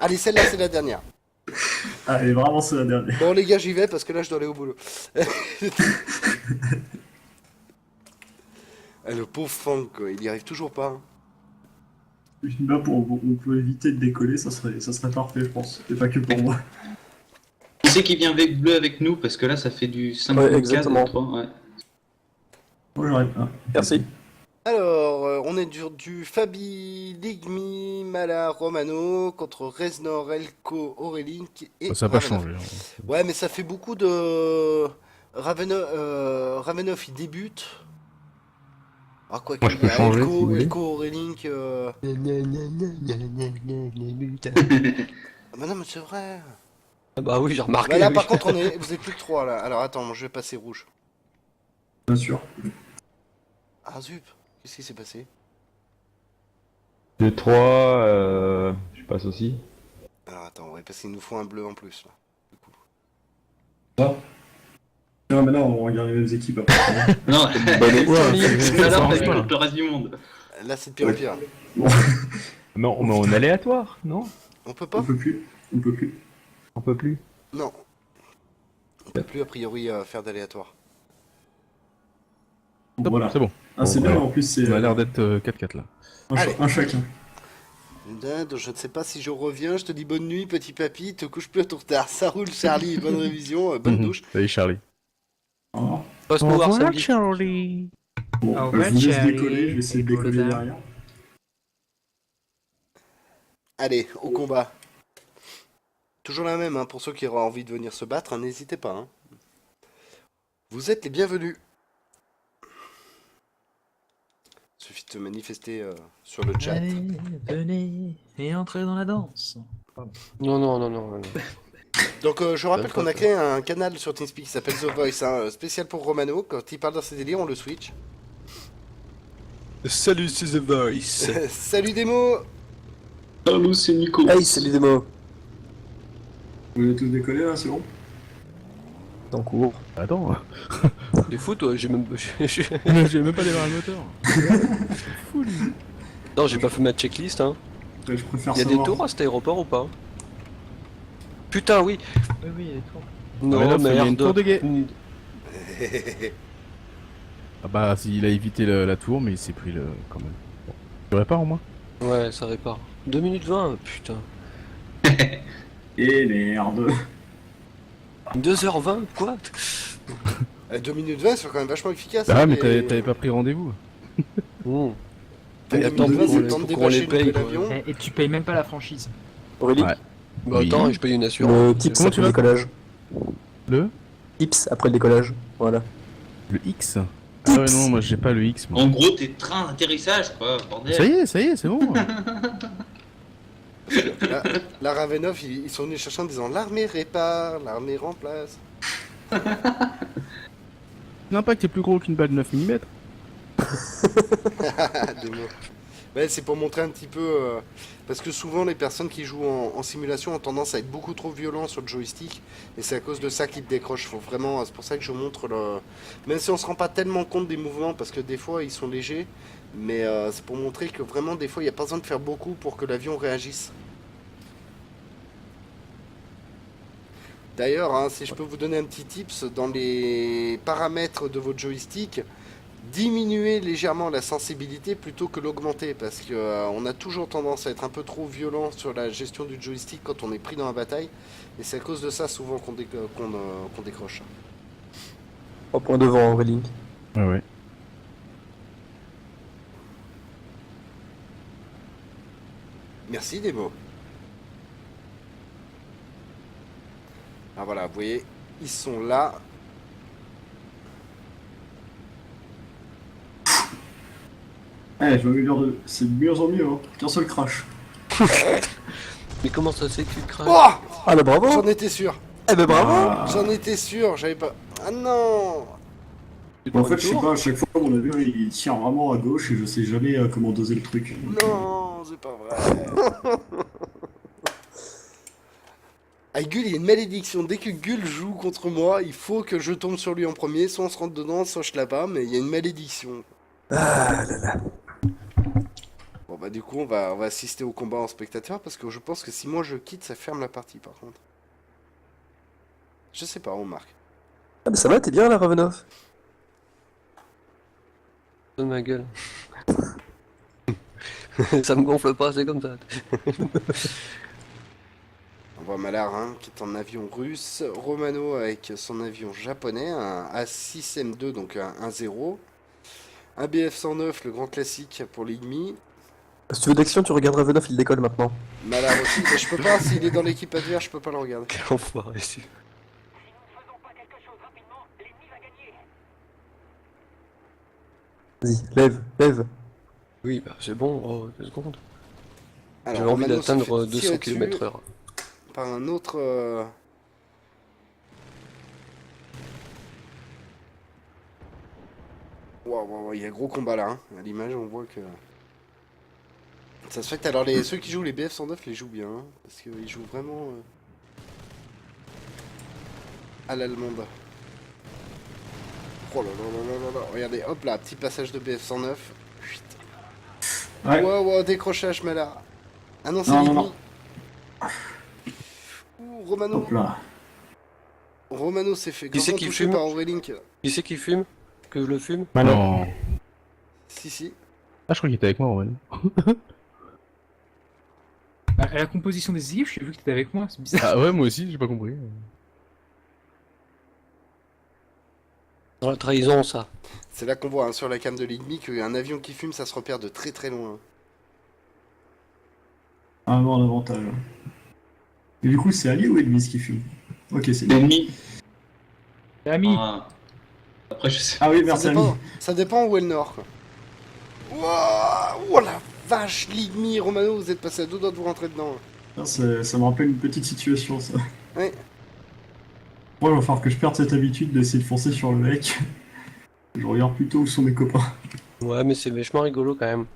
Allez, celle-là, c'est la dernière. Allez, vraiment, c'est la dernière. Bon, les gars, j'y vais parce que là, je dois aller au boulot. Ah, le pauvre Fang, quoi, il y arrive toujours pas. Hein. Là, on peut éviter de décoller, ça serait parfait, je pense. Et pas que pour moi. Qui c'est qui vient avec bleu avec nous? Parce que là, ça fait du 5 Ouais, 4 exactement. 3, ouais. Moi, j'arrive pas. Merci. Alors, on est du Fabi, Ligmi, Mala, Romano contre Reznor, Elko, Aurelink et Ça n'a pas Ravenov. changé. Hein. Ouais, mais ça fait beaucoup de... Ravenov, il débute. Ah, quoi Moi, qu'il je peux y a changer, si vous Elko, voulez. Elko, Aurelink... Ah bah non, mais c'est vrai. Ah bah oui, j'ai remarqué. Bah là, oui. par contre, vous êtes plus que 3, là. Alors, attends, je vais passer rouge. Bien sûr. Ah, zup. Qu'est-ce qui s'est passé? 2-3, je passe aussi. Alors, attends, ouais, parce qu'il nous faut un bleu en plus, là. Du coup. Non, mais non, on regarde les mêmes équipes après. Non, Ouais, alors, ça t'as marche vu le reste du monde. Là, c'est de pire en pire. Mais on est aléatoire, non? On peut On pas? peut plus. On peut plus. On peut plus. Non. On peut plus, a priori, faire d'aléatoire. Bon, voilà. C'est bon. Ah, c'est Bon, bien, alors, en plus, c'est On a l'air d'être 4-4 là. Allez. un chacun. Donc, je ne sais pas si je reviens, je te dis bonne nuit, petit papy, te couche plus à ton retard. Ça roule, Charlie, bonne révision, bonne Mhm. douche. Salut Charlie. Au revoir. Passe nous voir samedi. Charlie. Bon, Au je revoir, vous laisse Charlie. décoller, je vais essayer de Et décoller Golda. derrière. Allez, au combat. Toujours la même, hein, pour ceux qui auraient envie de venir se battre, hein, n'hésitez pas. Hein. Vous êtes les bienvenus. Suffit de se manifester sur le chat. Allez, venez et entrez dans la danse. Non, non, non, non. non. Donc je rappelle qu'on a créé un canal sur TeamSpeak qui s'appelle The Voice, hein, spécial pour Romano. Quand il parle dans ses délires, on le switch. Salut, c'est The Voice. Salut Demo. Salut, c'est Nico. Hey, salut Demo. Vous voulez tous décoller là, c'est bon? T'es en cours. Attends, T'es fou, toi, j'ai même. j'ai même pas démarré le moteur. Non, j'ai pas fait ma checklist, hein. Ouais, je préfère Y'a des savoir. tours à cet aéroport ou pas? Putain, oui. Oui, oui, il est trop. Non, mais là, il y a une merde. tour de guet. Ah bah, il a évité la tour, mais il s'est pris le. quand même. Bon. Tu répares au moins? Ouais, ça répare. 2 minutes 20, putain. Eh merde. 2h20, quoi? 2 minutes 20, c'est quand même vachement efficace. Ah, hein, mais les- t'avais pas pris rendez-vous. Mmh. T'as Et deux attends, minutes 20, pour c'est les- le temps de pour qu'on les débâcher le paye, nouvel quoi. avion. Et tu payes même pas la franchise. Aurélie? Ouais. Bah Oui. attends, je paye une assurance. Le tips Comment après tu le vas décollage. Le Tips après le décollage. Voilà. Le X. Ah ouais, non, moi j'ai pas le X. Moi. En gros, t'es train d'atterrissage, quoi, bordel. Ça y est, c'est bon. La Ravenov, ils sont venus chercher en disant l'armée répare, l'armée remplace. L'impact est plus gros qu'une balle de 9 mm. Des mots. Ouais, c'est pour montrer un petit peu. Parce que souvent, les personnes qui jouent en simulation ont tendance à être beaucoup trop violents sur le joystick. Et c'est à cause de ça qu'ils te décrochent. Faut vraiment, c'est pour ça que je montre le. Même si on se rend pas tellement compte des mouvements, parce que des fois, ils sont légers. Mais c'est pour montrer que vraiment, des fois, il n'y a pas besoin de faire beaucoup pour que l'avion réagisse. D'ailleurs, hein, si je peux vous donner un petit tips, dans les paramètres de votre joystick, diminuer légèrement la sensibilité plutôt que l'augmenter, parce que on a toujours tendance à être un peu trop violent sur la gestion du joystick quand on est pris dans la bataille, et c'est à cause de ça souvent qu'on décroche. 3 points devant Aurélien. Ouais, ouais. Merci Demo. Ah voilà, vous voyez, ils sont là. Eh, je m'améliore de. C'est de mieux en mieux, hein. Qu'un seul crash. Mais comment ça se fait que tu craques? Oh, Ah bah bravo. j'en étais sûr. Eh bah bravo. Ah. J'en étais sûr, j'avais pas... Ah non. En fait, je sais pas, à chaque fois, mon avion il tire vraiment à gauche et je sais jamais comment doser le truc. Non, c'est pas vrai. Ah, Gull, il y a une malédiction. Dès que Gull joue contre moi, il faut que je tombe sur lui en premier. Soit on se rentre dedans, soit je la bats, mais il y a une malédiction. Ah là là. Bon, bah du coup, on va assister au combat en spectateur parce que je pense que si moi je quitte, ça ferme la partie par contre. Je sais pas, on marque. Ah, mais ça va, t'es bien là, Ravenov? Donne ma gueule. Ça me gonfle pas, c'est comme ça. On voit Malar hein, qui est en avion russe, Romano avec son avion japonais, un A6M2, donc un 1-0. Un BF-109, le grand classique pour l'ennemi. Si tu veux d'action, tu regardes Ravenov, il décolle maintenant. Malar aussi, mais je peux pas, s'il est dans l'équipe adverse, je peux pas le regarder. Quel enfoiré, celui-là. Vas-y, lève, lève. Oui, bah c'est bon, oh, 2 secondes. Alors, J'avais envie Romano se d'atteindre fait 200 tirer km/h. dessus par un autre... Waouh, il y a gros combat là. Hein. À l'image, on voit que... Ça se fait que alors ceux qui jouent les BF-109 les jouent bien. Hein, parce qu'ils jouent vraiment... à l'allemande. Oh là là là là là. Regardez, hop là, petit passage de BF-109. Chut. Ouais. Wow, décrochage, mais là. Ah non, c'est Non, non, l'ennemi. non. Ouh, Romano. Hop là. Romano s'est fait Qui c'est grandement qui toucher fume par Aurélink. Qui c'est qui fume? Que je le fume? Non. Si. Ah, je crois qu'il était avec moi, ouais. À la composition des équipes, j'ai vu que t'étais avec moi, c'est bizarre. Ah ouais, moi aussi, j'ai pas compris. Dans la trahison, ça. C'est là qu'on voit hein, sur la cam de l'ennemi qu'un avion qui fume, ça se repère de très très loin. Un mort d'avantage. Et du coup, c'est allié ou ennemi ce qui fume? Ok, c'est bien. L'ennemi. Ami, Ah. Après, je sais. Ah oui, Ça merci dépend, ami. ça dépend où est le nord. Quoi. Ouah, oh la vache, l'ennemi, Romano, vous êtes passé à 2 doigts de vous rentrer dedans. Ah, ça me rappelle une petite situation, ça. Ouais. Moi, il va falloir que je perde cette habitude d'essayer de foncer sur le mec. Je regarde plutôt où sont mes copains. Ouais, mais c'est vachement rigolo quand même.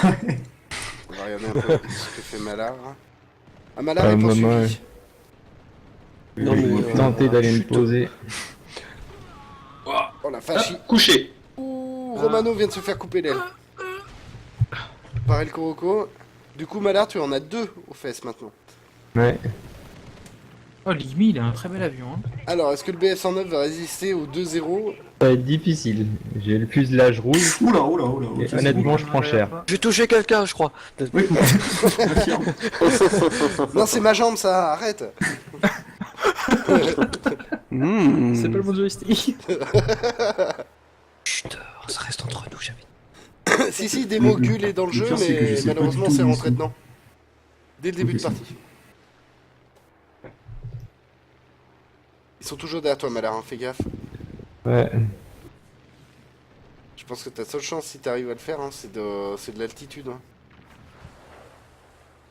On va regarder un peu ce que fait Malar. Ah, Malar est poursuivi. maman, Non, mais, Tenter d'aller me chut. poser. Oh la vache. Hop, couché. Ouh, Romano vient de se faire couper l'aile. Par El Coroco. Du coup, Malar, tu en as 2 aux fesses maintenant. Ouais. oh l'ennemi, il a un très bel avion. Hein. Alors, est-ce que le BF-109 va résister au 2-0? Ça va être difficile. J'ai le fuselage rouge. Oula, oula, oula. Et ok, c'est honnêtement, bon. je prends cher. J'ai touché quelqu'un, je crois. Oui, confirme. Non, c'est ma jambe, ça, arrête. Mmh. C'est pas le bon joystick. Chut, ça reste entre nous, jamais. si, démo Gul est dans le Le jeu, pire, c'est que je mais sais pas malheureusement, du tout c'est où ils rentré sont. dedans. Dès le début Ok, de partie. Ils sont toujours derrière toi, Malar, hein, fais gaffe. Ouais. Je pense que ta seule chance, si t'arrives à le faire, hein, c'est de l'altitude. Hein.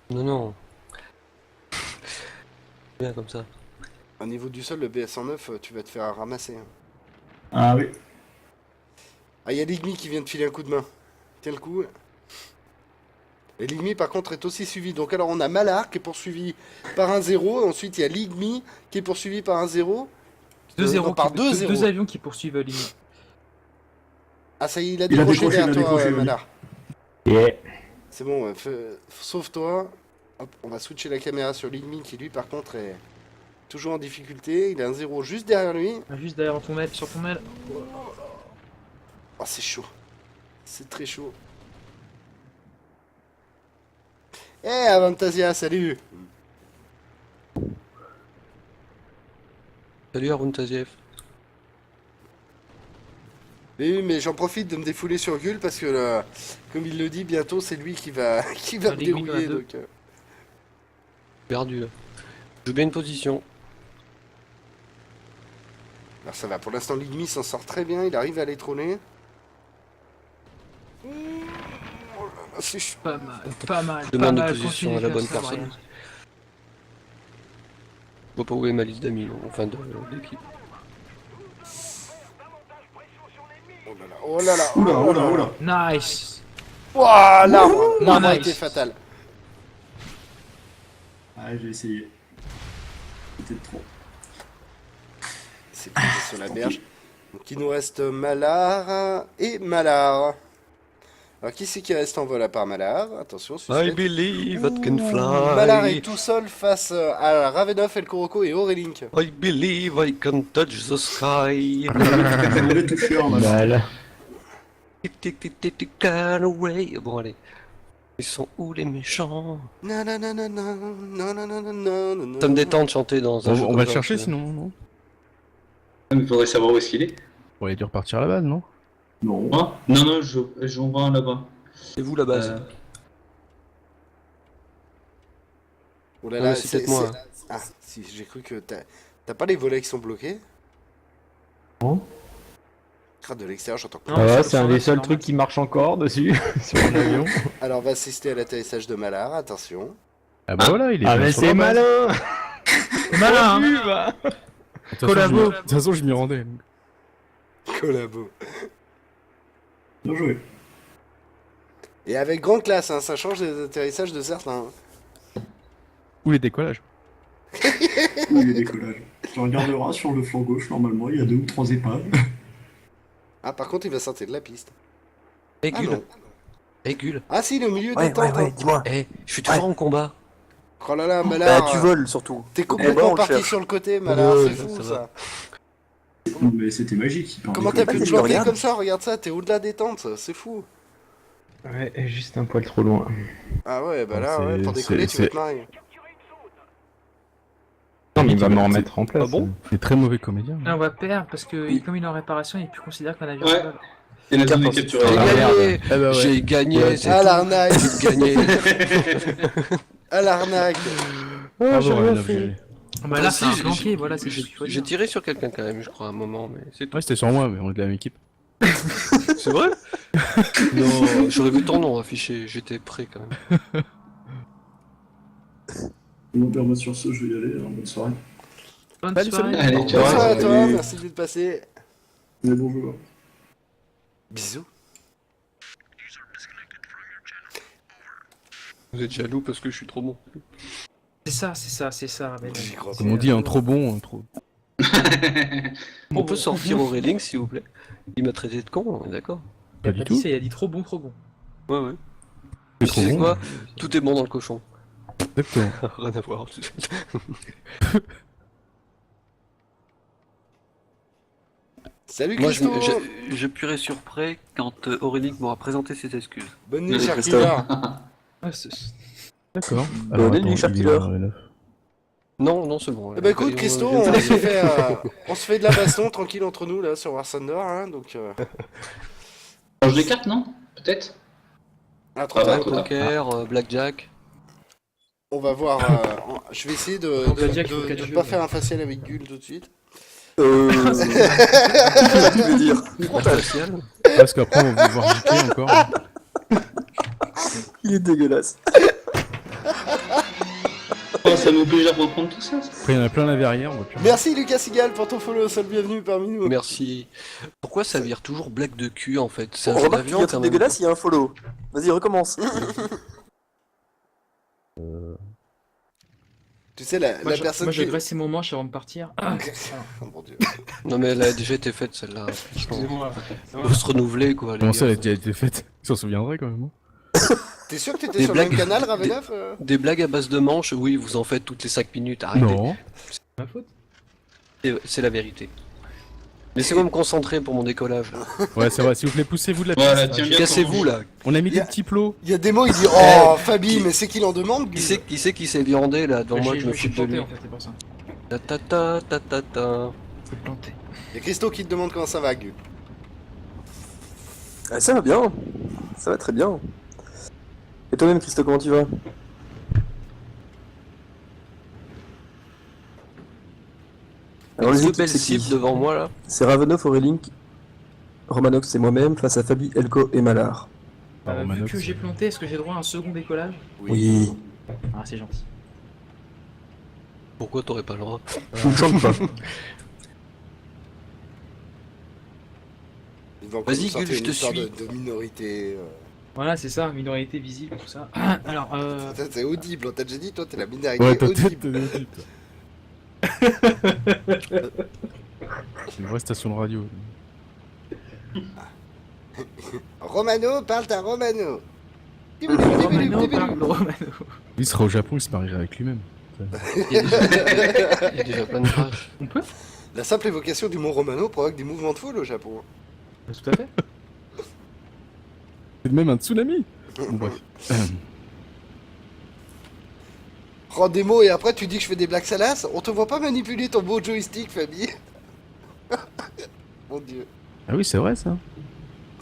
Non, non. Bien comme ça. Au niveau du sol, le BS-109, tu vas te faire ramasser. Hein. Ah oui. Ah, il y a l'Igmi qui vient de filer un coup de main. Tiens le coup. Et l'Igmi, par contre, est aussi suivi. Donc, alors, on a Malar qui est poursuivi par un 0. Ensuite, il y a l'Igmi qui est poursuivi par un 0. 2-0, non, par 2-0. deux avions qui poursuivent l'ennemi. Ah, ça y est, il a Il a décroché décroché, derrière il a toi, décroché, oui. Malar. Yeah. C'est bon, ouais, sauve-toi. Hop, on va switcher la caméra sur l'Igmi qui, lui, par contre, est toujours en difficulté. Il a un 0 juste derrière lui. Ah, juste derrière ton mail, sur ton mail. Oh, c'est chaud. C'est très chaud. Eh, Avantasia, salut. Salut Arun Taziev. Oui, mais j'en profite de me défouler sur Gul parce que, comme il le dit, bientôt c'est lui qui va, qui va Ah, me les Gul, dérouiller. il y en a Donc, Perdu là. Je joue bien une position. alors ça va, pour l'instant l'ennemi s'en sort très bien, il arrive à les trôner. Oh là là, c'est chaud. Pas mal, pas mal. Je pas demande de mal, position continue à la de bonne faire ça, personne. Brian. Je vois pas où est ma liste d'amis, non, enfin d'équipe. Oh là là, oh là là. Oula, oh là oula, là. oula. Nice. Ouah, l'arbre a nice. été fatal. Ah, j'ai essayé. C'était trop. C'est posé sur la berge. Donc il nous reste Malar et Malar. Alors qui c'est qui reste en vol à part Malar? Attention, I suspect. believe I can Malar est fly. tout seul face à Ravenov, El Kuroko et Aurélink. I believe I can touch the sky. On avait touché en mal. Bah là. Tic tic tic tic tic can away. Bon allez. Ils sont où les méchants? Ça me détend de chanter dans un jeu On comme va le ça, chercher au final. sinon, non? Mais il faudrait savoir où est-ce qu'il est. On aurait dû repartir à la base, non? Non. Moi? Non, j'en vois un là-bas. C'est vous la base. Oh là Ah, là, mais c'est peut-être moi, hein. Ah, si, j'ai cru que t'as pas les volets qui sont bloqués? Non. Ah, de l'extérieur, j'entends. Non, Ah ouais, sur- c'est sur un la- des c'est seuls normal. trucs qui marche encore dessus, sur un avion. Alors, on va assister à l'atterrissage de Malar, attention. Ah bah voilà, il est Ah bien mais sur c'est la base. malin. C'est malin, hein. De toute façon, Collabo. de toute façon, je m'y rendais. Collabo. Bien joué. Et avec grande classe, hein, ça change des atterrissages de certains. Où les décollages? Oui, les décollages. Tu regarderas sur le flanc gauche, normalement, il y a 2 ou 3 épaves. Ah, par contre, il va sortir de la piste. Eh Ah Gul, non. eh Gul, Ah si, il est au milieu Ouais, des tentes. ouais, hein. dis-moi. eh, je suis toujours en combat. Oh là là, Bah, Malar. tu voles surtout. T'es Eh ben, complètement on le parti cherche. sur le côté, Malar, Ouais, c'est ça fou va. ça. Non, mais c'était magique. il Comment parlait t'as pu Vas-y, te je planter regarde. comme ça? Regarde ça, t'es au-delà des tentes, c'est fou. Ouais, juste un poil trop loin. Ah ouais, bah là, C'est- ouais, pour décoller, tu vas c'est- te marier. Non mais il va me c'est- remettre en place. Ah bon C'est très mauvais comédien. Là, on va perdre parce que comme il est en réparation, il est plus considéré qu'un avion. Ouais. de vol. Et la zone est J'ai capturée. J'ai Ah, gagné, merde. Ah bah ouais. j'ai gagné, Ouais. c'est Ah tout. l'arnaque, J'ai gagné. ah l'arnaque. Ah, j'ai bon, rien Ravenov, fait. j'y allais. Ah bah Ah, là, si, c'est un j'ai- flanqué, voilà, c'est ce qu'il faut J'ai dire. tiré sur quelqu'un quand même, je crois, à un moment, mais c'est tout. Ouais, c'était sur moi, mais on est de la même équipe. C'est vrai? Non, j'aurais vu ton nom affiché, j'étais prêt quand même. Bon, ben, moi, sur ce, je vais y aller. Bonne soirée. Bonne Salut, soirée. salut. Allez, ciao. Bonsoir à salut. toi, merci d'être passé. Mais bonjour. Bisous. Vous êtes jaloux parce que je suis trop bon. C'est ça. Mais... J'y crois Comme on dit, un trop bon, un trop. On peut sortir au railing s'il vous plaît? Il m'a traité de con, on est d'accord? Il a Pas du pas tout. dit ça, il a dit trop bon, trop bon. Ouais, ouais. C'est Tu trop sais bon. quoi? Tout est bon dans le cochon. Exactement. Rien à voir. Salut Moi, Christo. j'appuierai sur prêt quand Aurélie m'aura présenté ses excuses. Bonne nuit, Salut, cher Christophe. killer. Ah, D'accord. Bonne nuit, cher il est killer. Ravenov. Non, non, c'est bon. Eh bah écoute, Christo, on se fait de la baston tranquille entre nous là sur War Thunder, hein, donc. Change les cartes, non? Peut-être? Ah, trop Ah, tard. bah, écoute. Poker, blackjack. On va voir. Je vais essayer de On va dire qu'il faut de quatre jeux, pas mais- faire un facial avec Gull tout de suite. Tu veux dire Facial. Parce qu'après, on va voir JK encore. Il est dégueulasse. Oh, ça m'oblige à reprendre tout ça. Après, il y en a plein la verrière, on va plus. Merci Lucas Sigal pour ton follow, seul bienvenue parmi nous. Merci. Pourquoi ça vire toujours black de cul en fait? C'est un On jeu remarque qu'il y a d'avion un quand truc même. dégueulasse, il y a un follow. Vas-y, recommence. Tu sais, la Moi, personne je qui. graisse ces moments avant de partir. Ah, Oh mon dieu. Non mais elle a déjà été faite celle-là. excusez-moi. Faut se renouveler quoi. les Comment ça, elle a gars. déjà été faite? Il s'en souviendrait quand même. T'es sûr que t'étais Des sur le même blagues. canal, Ravenov Des blagues à base de manches, oui, vous en faites toutes les 5 minutes, arrêtez. Non. Ma faute. C'est la vérité. Laissez-moi me concentrer pour mon décollage. Là. Ouais, c'est vrai, s'il vous plaît, poussez-vous de la Voilà, piste. tiens bien. Cassez-vous là. On a mis des Yeah. petits plots. Il y a des mots, il dit oh Fabi, mais c'est qu'il en demande Gull. Qui c'est qui s'est viandé là devant moi, J'ai- je me je suis fous de planté lui. en fait, c'est pour ça. Ta ta ta ta ta ta. C'est planté. Il y a Christo qui te demande comment ça va, Gull. Ah, ça va bien. Ça va très bien. Et toi-même, Christo, comment tu vas? Alors, les Deux équipes, belles c'est qui? cibles devant moi là. C'est Ravenov, Aurélink, Romanov, c'est moi-même, face à Fabi, Elko et Malar. Ah, Vu Romanov, que j'ai c'est- planté, est-ce que j'ai droit à un second décollage? Oui. Ah, c'est gentil. Pourquoi t'aurais pas le droit? Je ne chante pas. Ils vont encore Vas-y, nous sortir Gull, je une te histoire suis. de minorité. Voilà, c'est ça, minorité visible, tout ça. Alors, Toi, t'es audible, on t'a déjà dit, toi t'es la minorité Ouais, toi, audible. C'est une vraie station de radio. Romano, parle à Romano. Romano parle de Romano. Il sera au Japon, il se marierait avec lui-même. Il y a déjà plein de crash. On peut? La simple évocation du mot Romano provoque des mouvements de foule au Japon. Tout à fait. C'est même un tsunami. Bon, bref. Rends des mots et après tu dis que je fais des blagues salaces. On te voit pas manipuler ton beau joystick, Fabi. Mon dieu. Ah oui, c'est vrai ça.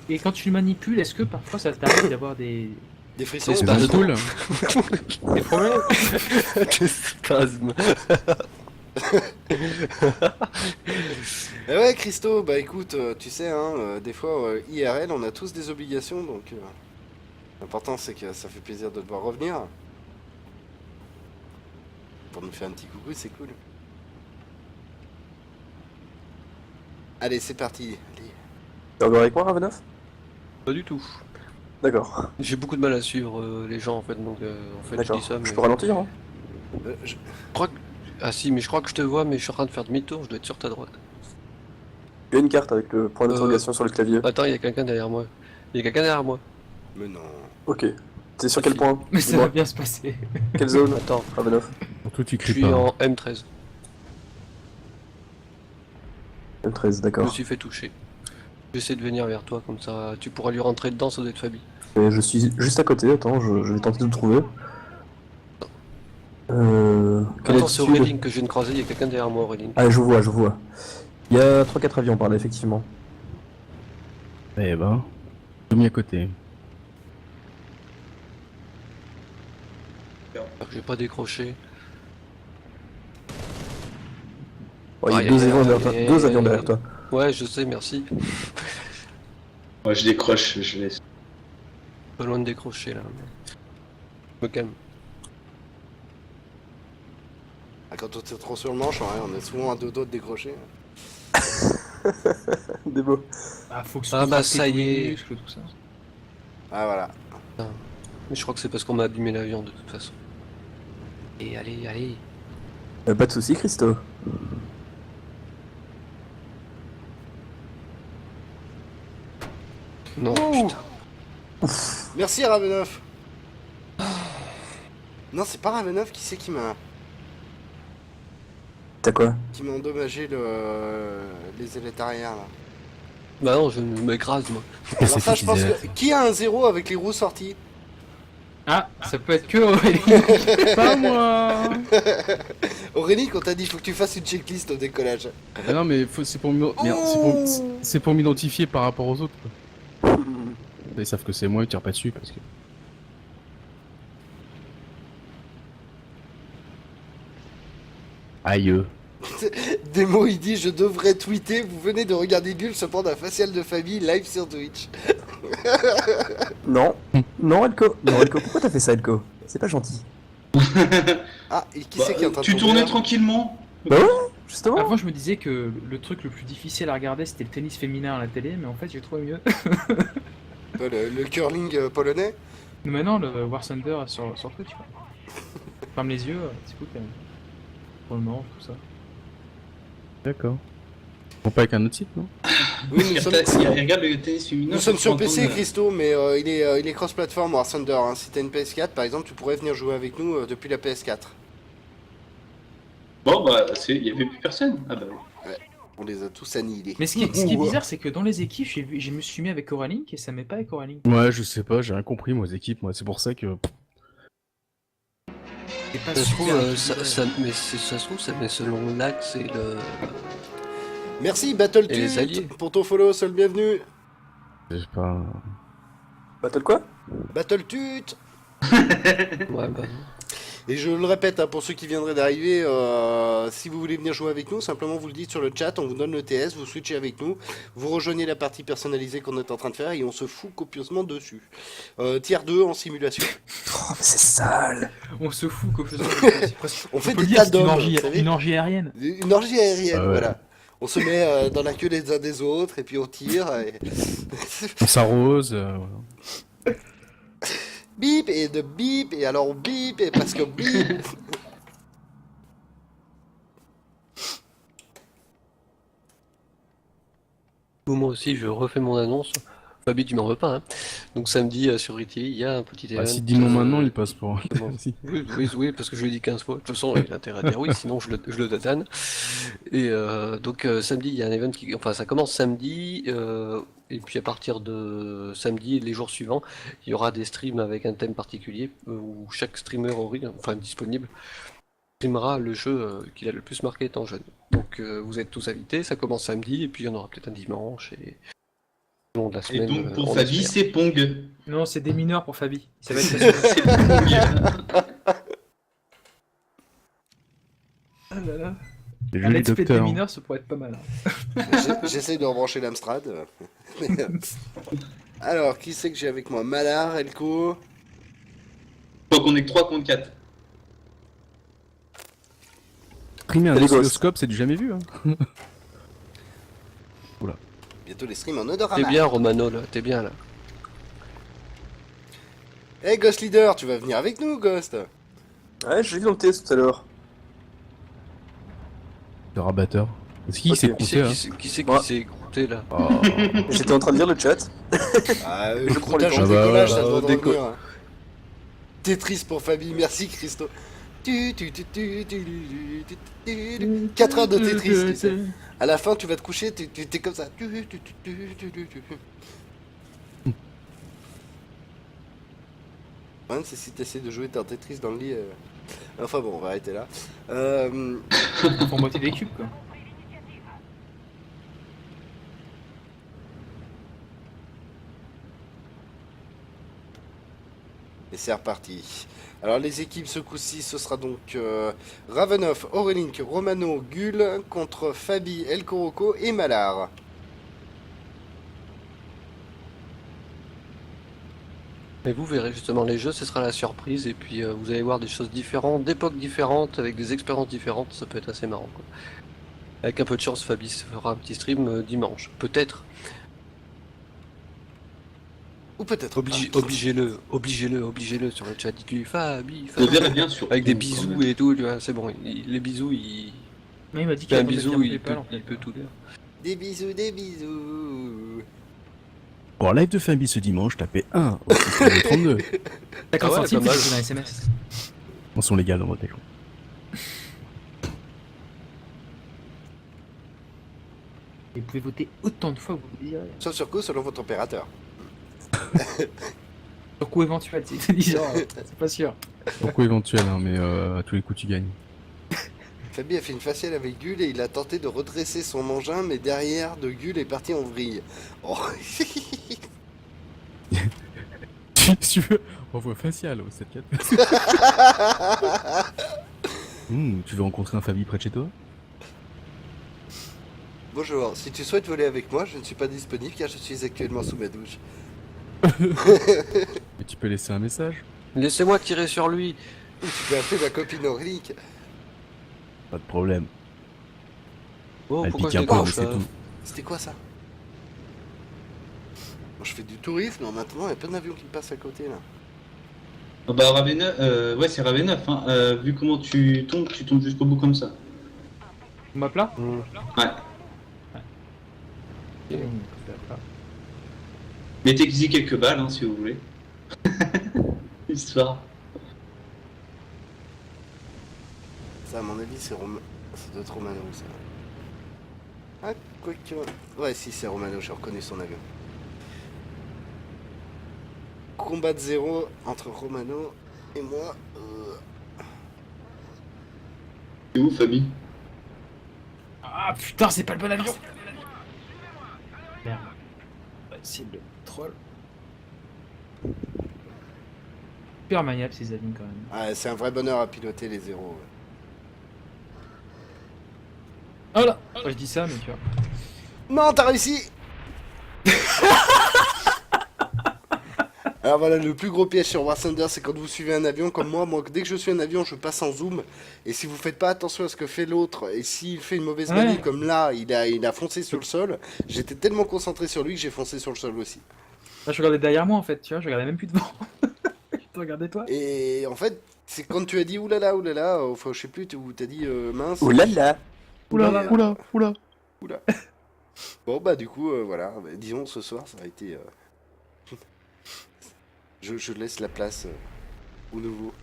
Et quand tu le manipules, est-ce que parfois ça t'arrive d'avoir des frissons. C'est pas cool. des problèmes? Des spasmes. Eh ouais, Christo, bah écoute, tu sais, hein, des fois, IRL, on a tous des obligations, donc l'important c'est que ça fait plaisir de te voir revenir. Pour nous faire un petit coucou, c'est cool. Allez, c'est parti. Allez. T'es encore avec moi, Ravenov? Pas du tout. D'accord. J'ai beaucoup de mal à suivre les gens en fait, donc en fait je D'accord. dis ça. Mais... Je peux ralentir, hein? Je- Ah si, mais je crois que je te vois, mais je suis en train de faire demi-tour, je dois être sur ta droite. Il y a une carte avec le point d'interrogation sur le clavier. Attends, il y a quelqu'un derrière moi. Il y a quelqu'un derrière moi. Mais non. Ok. T'es sur quel point? Mais ça Dis-moi. va bien se passer. Quelle zone? Attends, Ravenov. Surtout, tu je cries suis pas. en M13. M13, Je me d'accord. suis fait toucher. J'essaie de venir vers toi, comme ça tu pourras lui rentrer dedans, ça doit être Fabi. Et je suis juste à côté, attends, je vais tenter de le trouver. Quelle Attends, c'est altitude? Auréline que je viens de croiser, il y a quelqu'un derrière moi, Auréline. Ah, je vois, je vois. Il y a 3-4 avions par là, effectivement. Eh ben, j'ai mis à côté. J'ai pas décroché. Oh, il y a Aïe, deux aïe, avions aïe, derrière toi. aïe, Deux aïe, avions aïe, derrière aïe. toi. Ouais, je sais, merci. Moi, je décroche, je laisse. Pas loin de décrocher là. Je me calme. Ah, quand on est trop sur le manche, ouais, on est souvent à deux doigts de décrocher. Des beaux. Ah, faut que Ah, bah, se ça y tous les est. muscles, tout ça. Ah voilà. Mais je crois que c'est parce qu'on m'a abîmé l'avion de toute façon. Et allez, allez. Pas de soucis, Christo. Non, Ouh. putain. Merci Ravenov. Non, c'est pas Ravenov, qui c'est qui m'a T'as quoi? endommagé les ailettes arrière là. Bah non, je m'écrase moi. Et Alors c'est ça, qui je pense disait- que... Qui a un 0 avec les roues sorties? Ah, ça peut être que Aurélie. Pas moi. Aurélie, quand t'as dit faut que tu fasses une checklist au décollage. Ah non, mais c'est pour c'est pour m'identifier par rapport aux autres. Quoi. Ils savent que c'est moi, ils tirent pas dessus parce que. Aïe. Demo, il dit je devrais tweeter, vous venez de regarder Bulle se prendre un facial de famille live sur Twitch. Non. Non, Elko. Non, Elko, pourquoi t'as fait ça, Elko? C'est pas gentil. Ah, et qui c'est qui est en train de Tu tomber, tournais là tranquillement. Bah ouais, justement. Avant, je me disais que le truc le plus difficile à regarder c'était le tennis féminin à la télé, mais en fait, j'ai trouvé mieux. Le curling polonais. Mais maintenant, le War Thunder sur Twitch, quoi. Ferme les yeux, c'est cool quand même. Pour le moment, tout ça. D'accord. Bon, pas avec un autre site, non? Oui, nous sommes, Regarde le tennis féminin. nous sommes sur tu PC, entends, Christo, mais il est cross-platform War Thunder. Hein. Si t'as une PS4, par exemple, tu pourrais venir jouer avec nous depuis la PS4. Bon, bah, il y avait plus personne. Ah bah oui. On les a tous annihilés. Mais ce qui est bizarre, c'est que dans les équipes, je me suis mis avec Oralink et ça met pas avec Oralink. Ouais, je sais pas, j'ai rien compris, moi, aux équipes, moi, c'est pour ça que. C'est pas Ça se trouve, super ça se trouve, ça met selon l'axe et le. Merci Et les BattleTut alliés. pour ton follow, seul bienvenu. Je sais pas. Battle quoi? BattleTut. Ouais, bah. Et je le répète, hein, pour ceux qui viendraient d'arriver, si vous voulez venir jouer avec nous, simplement vous le dites sur le chat, on vous donne le TS, vous switchez avec nous, vous rejoignez la partie personnalisée qu'on est en train de faire et on se fout copieusement dessus. Tier 2 en simulation. Oh, mais c'est sale. On se fout qu'au faisant. On fait peut des le dire, tas c'est d'hommes, vous savez. une orgie aérienne. Une orgie aérienne, Ah ouais. voilà. On se met dans la queue des uns des autres et puis on tire. Et... On s'arrose, voilà. bip et de bip et alors on bip et parce que bip. Moi aussi, je refais mon annonce. Fabi, tu m'en veux pas, hein. Donc samedi sur Riti, il y a un petit Bah, event. s'il dit non maintenant, il passe pour. Bon. Si. Oui, parce que je l'ai dit 15 fois. De toute façon, il a intérêt à dire oui, sinon je le tatane. Et donc samedi, il y a un event qui... Enfin, ça commence samedi, et puis à partir de samedi, les jours suivants, il y aura des streams avec un thème particulier, où chaque streamer disponible, streamera le jeu qu'il a le plus marqué étant jeune. Donc vous êtes tous invités, ça commence samedi, et puis il y en aura peut-être un dimanche, et le long de la Et semaine. donc pour on Fabi, espère. c'est Pong. Non, c'est des mineurs pour Fabi. Ça va être C'est Pong. Les un jolis let's play des docteurs. mineurs, ça pourrait être pas mal. Hein. J'essaye de rebrancher l'Amstrad. Alors, qui c'est que j'ai avec moi? Malar, Elko. Je crois qu'on est que 3 contre 4. Streamer un Les gosses. oscilloscope, c'est du jamais vu. Hein. Bientôt les streams en odorama. T'es bien, Romano, là, t'es bien, là. Hey Ghost Leader, tu vas venir avec nous, Ghost? Ouais, j'ai vu dans le test tout à l'heure. Le rabatteur. Est-ce qu'il Ok. s'est Qui croûté, c'est hein qui s'est Moi. écrouté, là? Oh. J'étais en train de lire le chat. Ah, Je le prends les croûtage temps. en Ça va, décollage, ça ça va, doit déco- revenir. Tetris pour Fabi, merci Christo. 4 heures de Tetris, tu sais. À la fin, tu vas te coucher, t'es comme ça. Le problème, c'est si t'essaies de jouer ton Tetris dans le lit. Enfin bon, on va arrêter là. Pour moitié des cubes, quoi. Et c'est reparti. Alors les équipes ce coup-ci, ce sera donc Ravenov, Aurelink, Romano, Gull contre Fabi, El Coroco et Malar. Mais vous verrez justement les jeux, ce sera la surprise, et puis vous allez voir des choses différentes, d'époques différentes, avec des expériences différentes, ça peut être assez marrant, quoi. Avec un peu de chance, Fabi se fera un petit stream dimanche, peut-être. Ou peut-être Obligez-le sur le chat, dites-lui Fabi, Je Fabi. verrai bien sur Avec des Pong, quand bisous même. et tout, tu vois, c'est bon, les bisous, il Mais il m'a dit fait qu'il un attendait bisou, bien il PayPal, en fait. peut tout dire. des bisous, des bisous. Pour live de Fabi ce dimanche, tapez 1 au 32. D'accord, Ah ouais, sorti, pas mal. c'est un SMS. Mention légale dans votre écran. Et vous pouvez voter autant de fois que vous le désirez. Sauf sur coup, selon votre opérateur. Sur coup éventuel, c'est genre, c'est pas sûr. Pourquoi éventuel, hein, mais à tous les coups tu gagnes. Fabi a fait une faciale avec Gull et il a tenté de redresser son engin, mais derrière de Gull est parti en vrille. Oh. Si tu veux, envoie facial au 7-4. Tu veux rencontrer un Fabi près de chez toi? Bonjour, si tu souhaites voler avec moi, je ne suis pas disponible car je suis actuellement sous ma douche. Mais tu peux laisser un message. Laissez-moi tirer sur lui. Tu peux appeler ma copine Aurélien. Pas de problème. Oh, Elle pourquoi pique je un peu, mais décroche c'est là tout. C'était quoi ça? Bon, je fais du tourisme, mais maintenant il y a plein d'avions qui passent à côté là. Ah bah Ravenov, ouais c'est Ravenov, hein. Vu comment tu tombes jusqu'au bout comme ça. On m'appelle Ouais. là? Mettez-y quelques balles hein, si vous voulez. Histoire. Ça, à mon avis, ça doit être Romano ça. Ah, quoique. Ouais, si, c'est Romano, j'ai reconnu son avion. Combat de 0 entre Romano et moi. C'est où Fabi? Ah putain, c'est pas le bon avion. Merde. On va essayer de le troll. Super maniable ces avions quand même. Ah, c'est un vrai bonheur à piloter les 0. Ouais. Oh là, je dis ça mais tu vois. Non, t'as réussi. Alors voilà, le plus gros piège sur War Thunder, c'est quand vous suivez un avion comme moi. Moi, dès que je suis un avion, je passe en zoom. Et si vous faites pas attention à ce que fait l'autre, et s'il fait une mauvaise manip, Ouais. comme là, il a foncé sur le sol, j'étais tellement concentré sur lui que j'ai foncé sur le sol aussi. Là je regardais derrière moi en fait, tu vois, je regardais même plus devant. Je te regardais toi. Et en fait, c'est quand tu as dit oulala, enfin, je sais plus, où t'as dit mince. Oh là là. Oula, oula, oula. Bon, bah, du coup, voilà, bah, disons, ce soir, ça a été Je laisse la place au nouveau.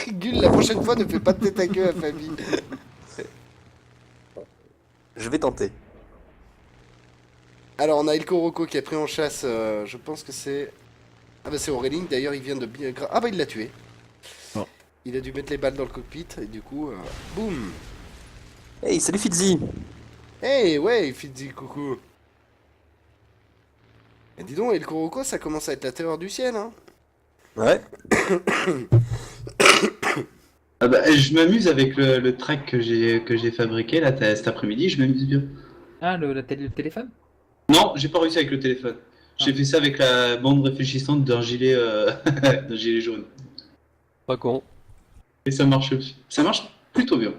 Gull, la prochaine fois, ne fais pas de tête à queue à Fabi. Je vais tenter. Alors, on a Elko Rocco qui a pris en chasse, je pense que c'est... Ah bah c'est Auréline, d'ailleurs il vient de bien... Ah bah il l'a tué. Oh. Il a dû mettre les balles dans le cockpit, et du coup, boum. Hey, salut Fitzy. Hey, ouais, Fitzy, coucou. Et dis donc, Elko Rocco, ça commence à être la terreur du ciel, hein. Ouais. Ah bah, je m'amuse avec le track que j'ai fabriqué là cet après-midi, je m'amuse bien. Ah, le téléphone? Non, j'ai pas réussi avec le téléphone. J'ai fait ça avec la bande réfléchissante d'un gilet, d'un gilet jaune. Pas con. Et ça marche plutôt bien.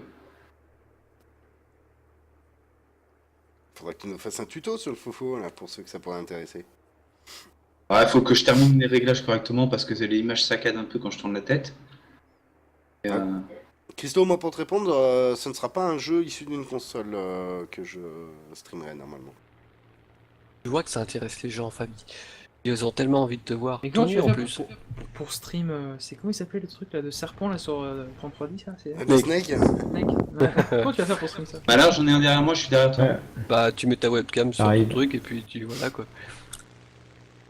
Faudra que tu nous fasses un tuto sur le fofo, là, pour ceux que ça pourrait intéresser. Ouais, faut que je termine les réglages correctement parce que les images saccadent un peu quand je tourne la tête. Et, Christo, moi pour te répondre, ce ne sera pas un jeu issu d'une console que je streamerai normalement. Tu vois que ça intéresse les gens, Fabi. Ils ont tellement envie de te voir. Mais Tout comment tu nu vas en faire plus. pour stream c'est comment il s'appelait le truc là de serpent là sur 3310 ça c'est Le Snake Snake ouais. Comment tu vas faire pour stream ça? Bah là, j'en ai un derrière moi, je suis derrière toi. Ouais. Bah, tu mets ta webcam sur Arrive. ton truc et puis tu. Voilà quoi.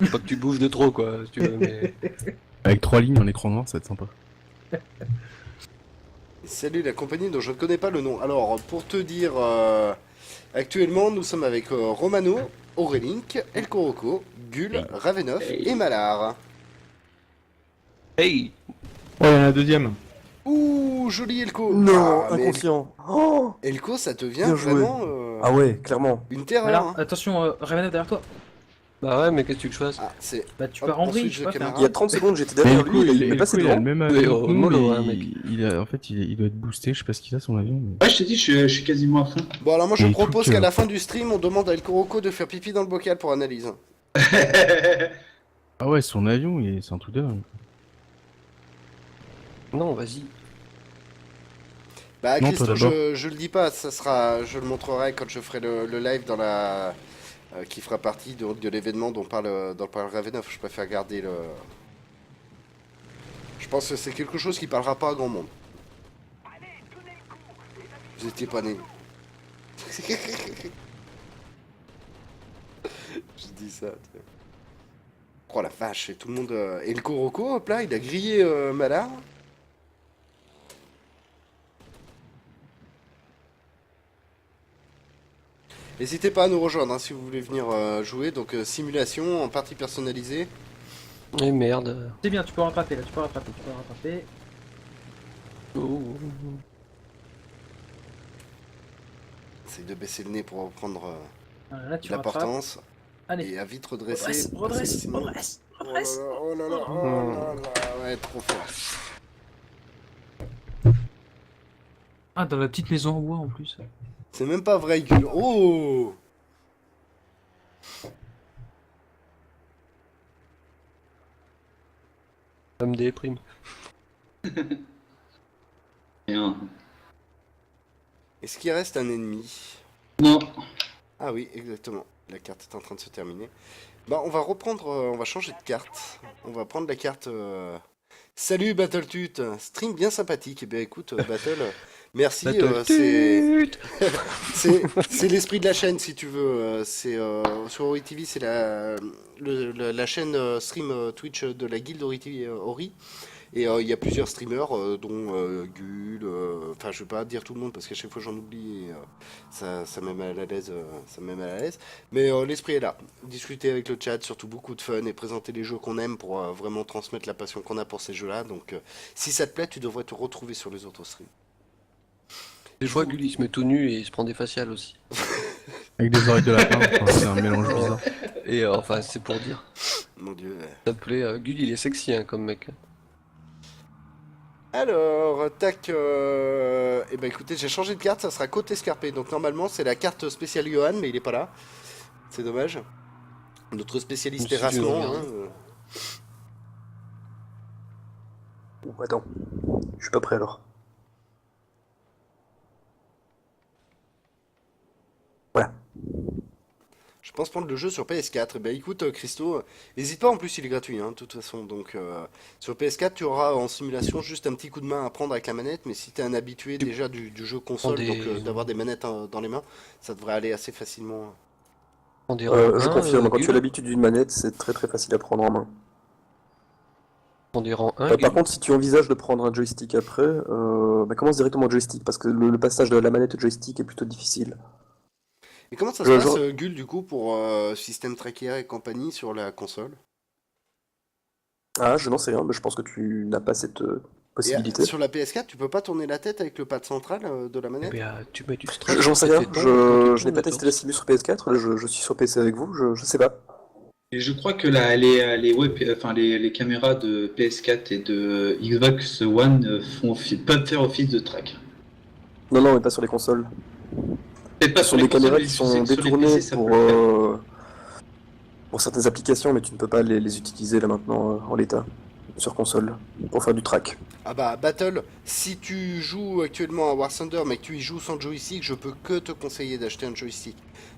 Faut pas que tu bouges de trop quoi, si tu veux, mais. Avec 3 lignes en écran noir, ça va être sympa. Salut la compagnie dont je ne connais pas le nom. Alors, pour te dire, actuellement, nous sommes avec Romano, Aurélink, Elko Rocco, Gull, Ravenov et Malar. Hey! Oh, il y en a un deuxième. Ouh, joli Elko. Non, Ah, mais inconscient. Oh Elko, ça devient Bien joué. vraiment ah ouais, clairement. une terreur. Alors hein. attention Ravenov derrière toi. Bah ouais, mais qu'est-ce que tu veux que je fasse? Ah, c'est... Bah tu Hop, pars en on vrille, switch je sais de pas faire. caméra. Il y a 30 secondes, j'étais derrière lui, il est passé il a devant. le même Mais, avion que nous, mollo, mais hein, mec. en fait, il doit être boosté, je sais pas ce qu'il a son avion. Mais... Ouais, je t'ai dit, je suis quasiment à fond. Bon, alors moi je Et propose truc, qu'à la fin du stream, on demande à Elko Rocco de faire pipi dans le bocal pour analyse. Ah ouais, son avion, c'est un truc de dingue. Non, vas-y. Bah Non, Christo, toi d'abord. je le dis pas, ça sera, je le montrerai quand je ferai le live dans la... qui fera partie de l'événement dont parle Ravenov. Je préfère garder le... Je pense que c'est quelque chose qui parlera pas à grand monde. Vous étiez pas nés. Je dis ça. Tiens. Oh la vache, et tout le monde... Et le Kuroko, hop là, il a grillé Malar. N'hésitez pas à nous rejoindre hein, si vous voulez venir jouer. Donc simulation en partie personnalisée. Eh merde. C'est bien, tu peux rattraper là, tu peux rattraper. Oh. Essaye de baisser le nez pour reprendre Voilà, là tu rattrapes. l'importance. Allez. Et à vite redresser. Redresse. Oh là là, oh là là, ouais, trop fort. Ah, dans la petite maison en bois en plus. C'est même pas vrai, Gull. Oh! Ça me déprime. Bien. Est-ce qu'il reste un ennemi? Non. Ah oui, exactement. La carte est en train de se terminer. Bah, on va reprendre, on va changer de carte. On va prendre la carte... Salut Battletut, stream bien sympathique. Eh bien écoute, Battle, merci. C'est l'esprit de la chaîne si tu veux. C'est sur Ori TV, c'est la chaîne stream Twitch de la guilde Ori TV, Ori. Et il y a plusieurs streamers, dont Gull, enfin je vais pas dire tout le monde parce qu'à chaque fois j'en oublie et ça me met mal à l'aise. Mais l'esprit est là. Discuter avec le chat, surtout beaucoup de fun et présenter les jeux qu'on aime pour vraiment transmettre la passion qu'on a pour ces jeux-là. Donc si ça te plaît, tu devrais te retrouver sur les autres streams. Des fois, Gulli se met tout nu et il se prend des faciales aussi. Avec des oreilles de lapin, enfin, c'est un mélange bizarre. Et enfin, c'est pour dire. Mon dieu. Ça te plaît, Gulli, il est sexy hein, comme mec. Alors, tac, eh ben écoutez, j'ai changé de carte, ça sera côté escarpé. Donc normalement c'est la carte spéciale Johan, mais il est pas là. C'est dommage. Notre spécialiste Si tu veux terrassement. regarder. Ouh, attends, je suis pas prêt alors. Voilà. Je pense prendre le jeu sur PS4. Et ben écoute, Christo, n'hésite pas, en plus il est gratuit, hein, de toute façon. Donc sur PS4, tu auras en simulation juste un petit coup de main à prendre avec la manette, mais si tu es un habitué déjà du jeu console, Des- donc d'avoir des manettes dans les mains, ça devrait aller assez facilement. On dirait un Je 1, confirme, quand tu as Gull. l'habitude d'une manette, c'est très très facile à prendre en main. On dirait en 1, Par Gull. contre, si tu envisages de prendre un joystick après, commence directement au joystick, parce que le passage de la manette au joystick est plutôt difficile. Et comment ça se Je- passe, je- Gull, du coup, pour système tracker et compagnie sur la console? Ah, je n'en sais rien, mais je pense que tu n'as pas cette Et possibilité. sur la PS4, tu peux pas tourner la tête avec le pad central de la Eh manette? ben, tu mets du stress. J'en sais sur rien, tes tétons, je n'ai pas testé la Simu sur PS4, là je suis sur PC avec vous, je sais pas. Et je crois que les caméras de PS4 et de Xbox One peuvent faire office de track. Non, non, mais pas sur les consoles. Peut-être pas Ce sur sont les des caméras consoles, qui mais je sais sont que sur les détournées PC, ça peut le faire. pour certaines applications, mais tu ne peux pas les utiliser là maintenant en l'état sur console pour faire du track. Ah bah Battle, si tu joues actuellement à War Thunder mais que tu y joues sans joystick, je peux que te conseiller d'acheter un joystick.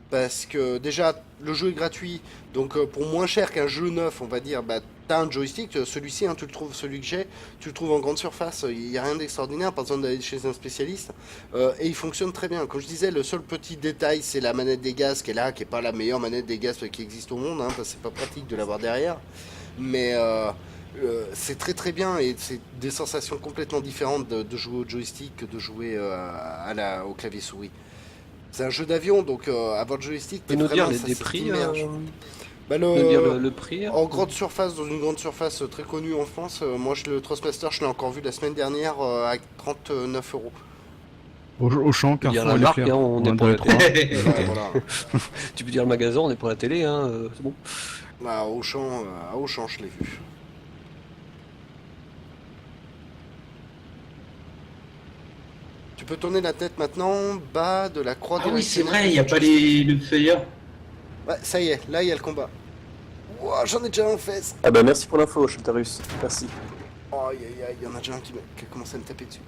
Parce que déjà le jeu est gratuit, donc pour moins cher qu'un jeu neuf, on va dire, bah t'as un joystick, celui-ci, hein, tu le trouves, celui que j'ai, tu le trouves en grande surface, il n'y a rien d'extraordinaire, pas besoin d'aller chez un spécialiste, et il fonctionne très bien. Comme je disais, le seul petit détail, c'est la manette des gaz qui est là, qui est pas la meilleure manette des gaz qui existe au monde, hein, parce que c'est pas pratique de l'avoir derrière, mais c'est très très bien et c'est des sensations complètement différentes de jouer au joystick que de jouer au clavier souris. C'est un jeu d'avion, donc avoir le joystick, Tu peux nous dire vraiment, des ça prix t'immerge. Bah, nous dire le prix en grande surface, dans une grande surface très connue en France, moi le Trustmaster, je l'ai encore vu la semaine dernière à 39 euros. Au champ, peux dire Carrefour, la marque, Leclerc. hein, on est Un, pour deux, la trois. télé. Voilà. Tu peux dire le magasin, on est pour la télé, hein, c'est bon. Bah, à Auchan, je l'ai vu. Tu peux tourner la tête maintenant, bas de la croix Ah oui, c'est directionnelle vrai, il n'y a du pas joystick. le fire. Ouais, ça y est, là il y a le combat. Ouah, j'en ai déjà un en fesses. Ah bah merci pour l'info, Sheltarus, merci. Oh, aïe aïe aïe, il y en a déjà un qui a commencé à me taper dessus.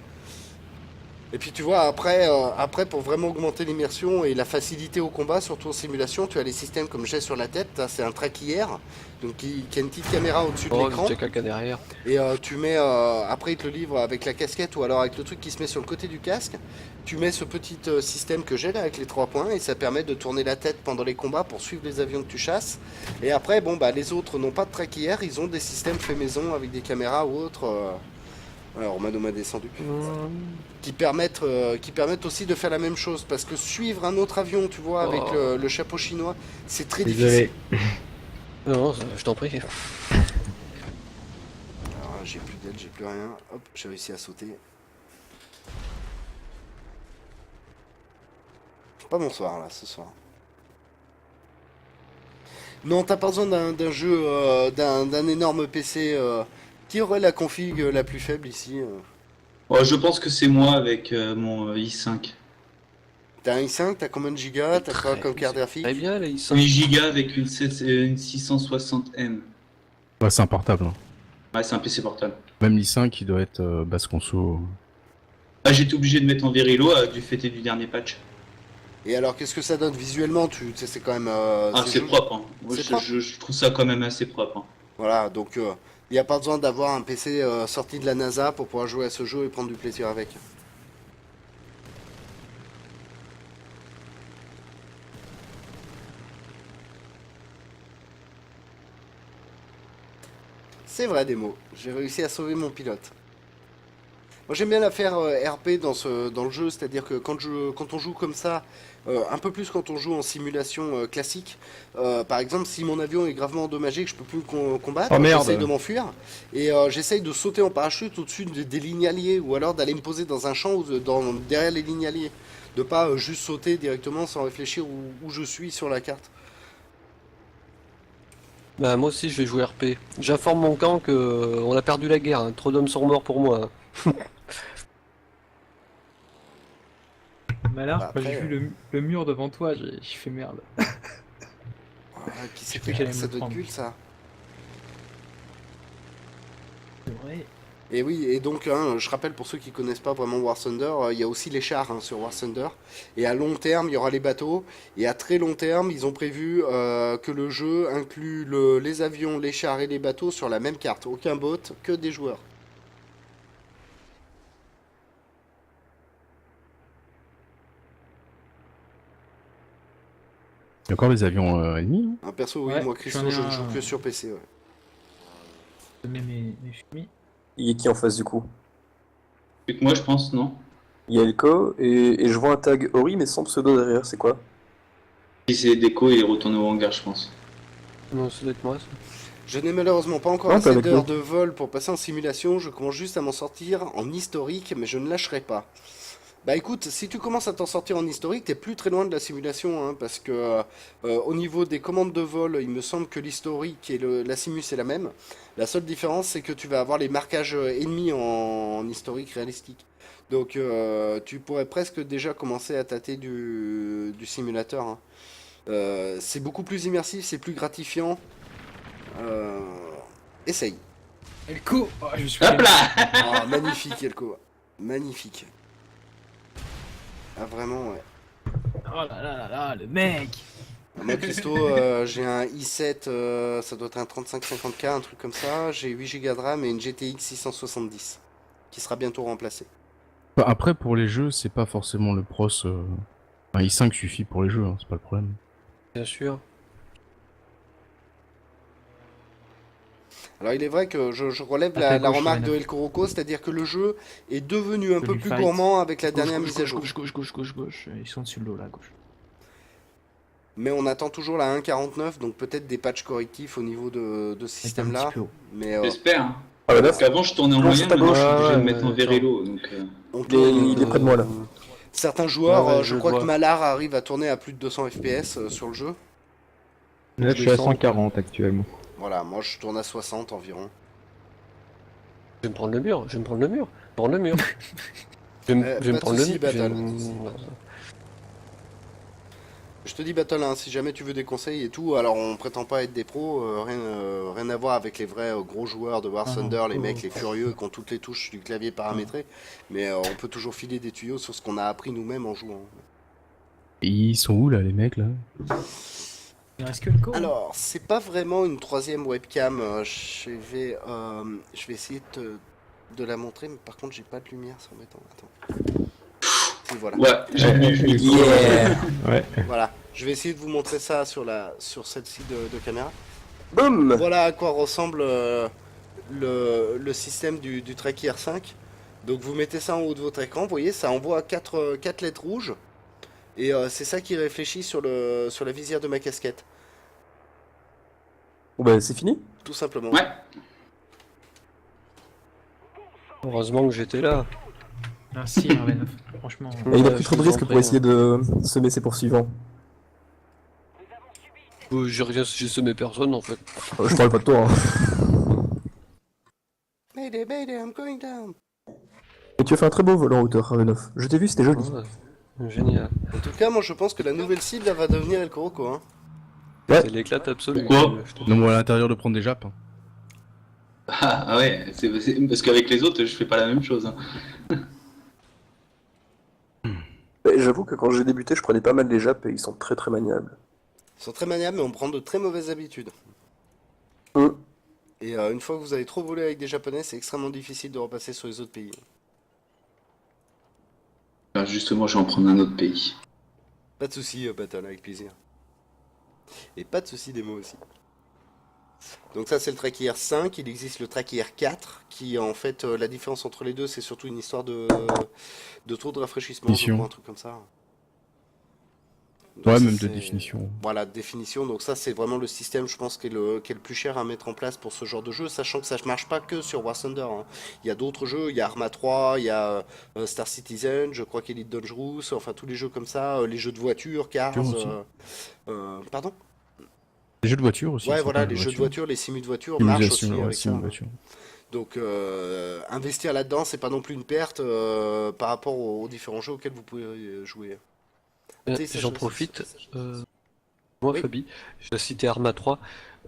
Et puis tu vois, après pour vraiment augmenter l'immersion et la facilité au combat, surtout en simulation, tu as les systèmes comme j'ai sur la tête, là, c'est un traquillère, donc qui a une petite caméra au-dessus de Oh, l'écran. il y a quelqu'un derrière. Et tu mets, après il te le livre avec la casquette ou alors avec le truc qui se met sur le côté du casque, tu mets ce petit système que j'ai là avec les 3 points et ça permet de tourner la tête pendant les combats pour suivre les avions que tu chasses. Et après, bon bah les autres n'ont pas de traquillère, ils ont des systèmes fait maison avec des caméras ou autres. Alors Romano m'a descendu. Qui permettent aussi de faire la même chose parce que suivre un autre avion, tu vois, avec Oh. le chapeau chinois, c'est très Désolé. difficile. Non, je t'en prie. Alors j'ai plus d'aile, j'ai plus rien. Hop, j'ai réussi à sauter. Pas bonsoir là ce soir. Non, t'as pas besoin d'un jeu, d'un énorme PC. Qui aurait la config la plus faible ici? Oh, je pense que c'est moi avec mon i5. T'as un i5, t'as combien de gigas, t'as quoi comme carte graphique? Très bien, là, ils sont. 8 Go avec une 660M. Ouais, c'est un portable. Hein. Ouais, c'est un PC portable. Même l'i5, il doit être basse conso. Ah, j'étais obligé de mettre en Verilo du fait du dernier patch. Et alors qu'est-ce que ça donne visuellement? Tu sais, c'est quand même. Ah, c'est joli. propre. Hein. Moi, C'est propre. je trouve ça quand même assez propre. Hein. Voilà, donc il n'y a pas besoin d'avoir un PC sorti de la NASA pour pouvoir jouer à ce jeu et prendre du plaisir avec. C'est vrai, Demo. J'ai réussi à sauver mon pilote. Moi j'aime bien la faire RP dans le jeu, c'est-à-dire que quand on joue comme ça, un peu plus quand on joue en simulation classique, par exemple si mon avion est gravement endommagé, que je peux plus combattre, Oh, merde. j'essaye de m'enfuir, et j'essaye de sauter en parachute au-dessus des lignes alliées, ou alors d'aller me poser dans un champ ou derrière les lignes alliées, de pas juste sauter directement sans réfléchir où je suis sur la carte. Bah, moi aussi, je vais jouer RP. J'informe mon camp que on a perdu la guerre, hein. Trop d'hommes sont morts pour moi. Hein. Mais là, Bah, quand j'ai après, vu le mur devant toi, j'ai fait merde. Ah, qui s'est cru fait que j'allais ça me doit être prendre. cool ça. C'est vrai. Et oui, et donc hein, je rappelle pour ceux qui connaissent pas vraiment War Thunder, il y a aussi les chars hein, sur War Thunder. Et à long terme, il y aura les bateaux. Et à très long terme, ils ont prévu que le jeu inclut les avions, les chars et les bateaux sur la même carte. Aucun bot, que des joueurs. Il y a encore des avions ennemis, non? Un perso, oui, Ouais, moi Christo, j'en ai je ne un. joue que sur PC. Ouais. Je mets mes fumis. Il y a qui en face du coup? Plus que moi, je pense, non? Il y a Elko et je vois un tag Ori mais sans pseudo derrière, c'est quoi? Si c'est déco, il est retourné au hangar, je pense. Non, ça doit être moi, ça. Je n'ai malheureusement pas encore Non, assez pas avec d'heures nous. de vol pour passer en simulation. Je commence juste à m'en sortir en historique, mais je ne lâcherai pas. Bah écoute, si tu commences à t'en sortir en historique, t'es plus très loin de la simulation, hein, parce que au niveau des commandes de vol, il me semble que l'historique et la simu c'est la même. La seule différence, c'est que tu vas avoir les marquages ennemis en historique réalistique. Donc tu pourrais presque déjà commencer à tâter du simulateur. Hein. C'est beaucoup plus immersif, c'est plus gratifiant. Euh, Essaye. Elko. Oh, je me suis Hop là. Ah, magnifique, Elko. Magnifique. Ah, vraiment, ouais. Oh là là là là, le mec. Moi, Christo, j'ai un i7, ça doit être un 3550K, un truc comme ça. J'ai 8 Go de RAM et une GTX 670 qui sera bientôt remplacée. Bah, après, pour les jeux, c'est pas forcément le pros. Un i5 suffit pour les jeux, hein, c'est pas le problème. Bien sûr. Alors, il est vrai que je relève À ta la gauche, remarque de Renef. El Coroco, c'est-à-dire que le jeu est devenu un peu Celui plus fight. gourmand avec la Gauche, dernière gauche, mise à jour. gauche. Ils sont dessus le lot là, à gauche. Mais on attend toujours la 1.49, donc peut-être des patchs correctifs au niveau de ce Un système-là. petit peu haut. Mais J'espère. Hein. Ah bah Parce qu'avant, je tournais en Non, moyen, c'est à maintenant, je suis gauche. obligé de Ouais, mettre en ouais, vérélo. Donc, on il est près de moi là. Certains joueurs, Ouais, ouais, je je crois vois. que Malar arrive à tourner à plus de 200 FPS sur le jeu. Là, je suis à 140 actuellement. Voilà, moi je tourne à 60 environ. Je vais me prendre le mur, je vais me prendre le mur. Prendre le mur. Je vais pas me de prendre le soucis, mur. je vais Battle. me- Je te dis Battle, hein, si jamais tu veux des conseils et tout, alors on prétend pas être des pros, rien à voir avec les vrais gros joueurs de War Ah non, Thunder, les oh. mecs, les furieux qui ont toutes les touches du clavier paramétrées, mais on peut toujours filer des tuyaux sur ce qu'on a appris nous-mêmes en jouant. Et ils sont où là, les mecs là? Il reste que Elko. Alors, c'est pas vraiment une troisième webcam, je vais essayer de la montrer, mais par contre j'ai pas de lumière, c'est embêtant, attends. Et voilà. ouais, j'ai vu. Ouais. Voilà, je vais essayer de vous montrer ça sur celle-ci de caméra. Boum! Voilà à quoi ressemble le système du Tracker 5. Donc vous mettez ça en haut de votre écran, vous voyez, ça envoie 4 lettres rouges. Et c'est ça qui réfléchit sur la visière de ma casquette, Bon bah c'est fini? tout simplement. Ouais. Heureusement que j'étais là. Merci, RV9. Franchement. Et il a Ouais, pris je trop de vous en risques pour prie, essayer de semer ses poursuivants. J'ai semé personne en fait. Je parle pas de toi. Hein. Mayday, mayday, I'm going down. Et tu as fait un très beau vol en hauteur, Ravenov. Je t'ai vu, c'était joli. Ouais, génial. En tout cas, moi je pense que la nouvelle cible elle va devenir El Coroco. Hein. Ouais. C'est l'éclate absolue. Pourquoi Je te- Non, moi à l'intérieur de prendre des jappes. Hein. Ah ouais, parce qu'avec les autres, je fais pas la même chose. Hein. J'avoue que quand j'ai débuté, je prenais pas mal les japs et ils sont très très maniables. Ils sont très maniables, mais on prend de très mauvaises habitudes. Hum. Et une fois que vous avez trop volé avec des japonais, c'est extrêmement difficile de repasser sur les autres pays. Alors justement, je vais en prendre un autre pays. Pas de soucis, Battle, avec plaisir. Et pas de soucis, démo aussi. Donc ça c'est le Tracker 5, il existe le Tracker 4, qui en fait, la différence entre les deux, c'est surtout une histoire de taux de rafraîchissement, je Définition. crois, un truc comme ça. Donc Ouais, ça, même de c'est- définition. Voilà, de définition. Donc ça, c'est vraiment le système, je pense, qui est le plus cher à mettre en place pour ce genre de jeu, sachant que ça ne marche pas que sur War Thunder. Hein. Il y a d'autres jeux, il y a Arma 3, il y a Star Citizen, je crois qu'Elite Dangerous, enfin tous les jeux comme ça, les jeux de voiture, Cars. Aussi. Pardon? Les jeux de voiture aussi. Ouais, ça voilà, s'appelle les jeux de voiture, les simus de voiture marchent aussi Simulation, ouais, avec ça. simu de voiture. Donc investir là-dedans, c'est pas non plus une perte par rapport aux différents jeux auxquels vous pouvez jouer. J'en profite. Moi, Oui. Fabi, je cité Arma 3.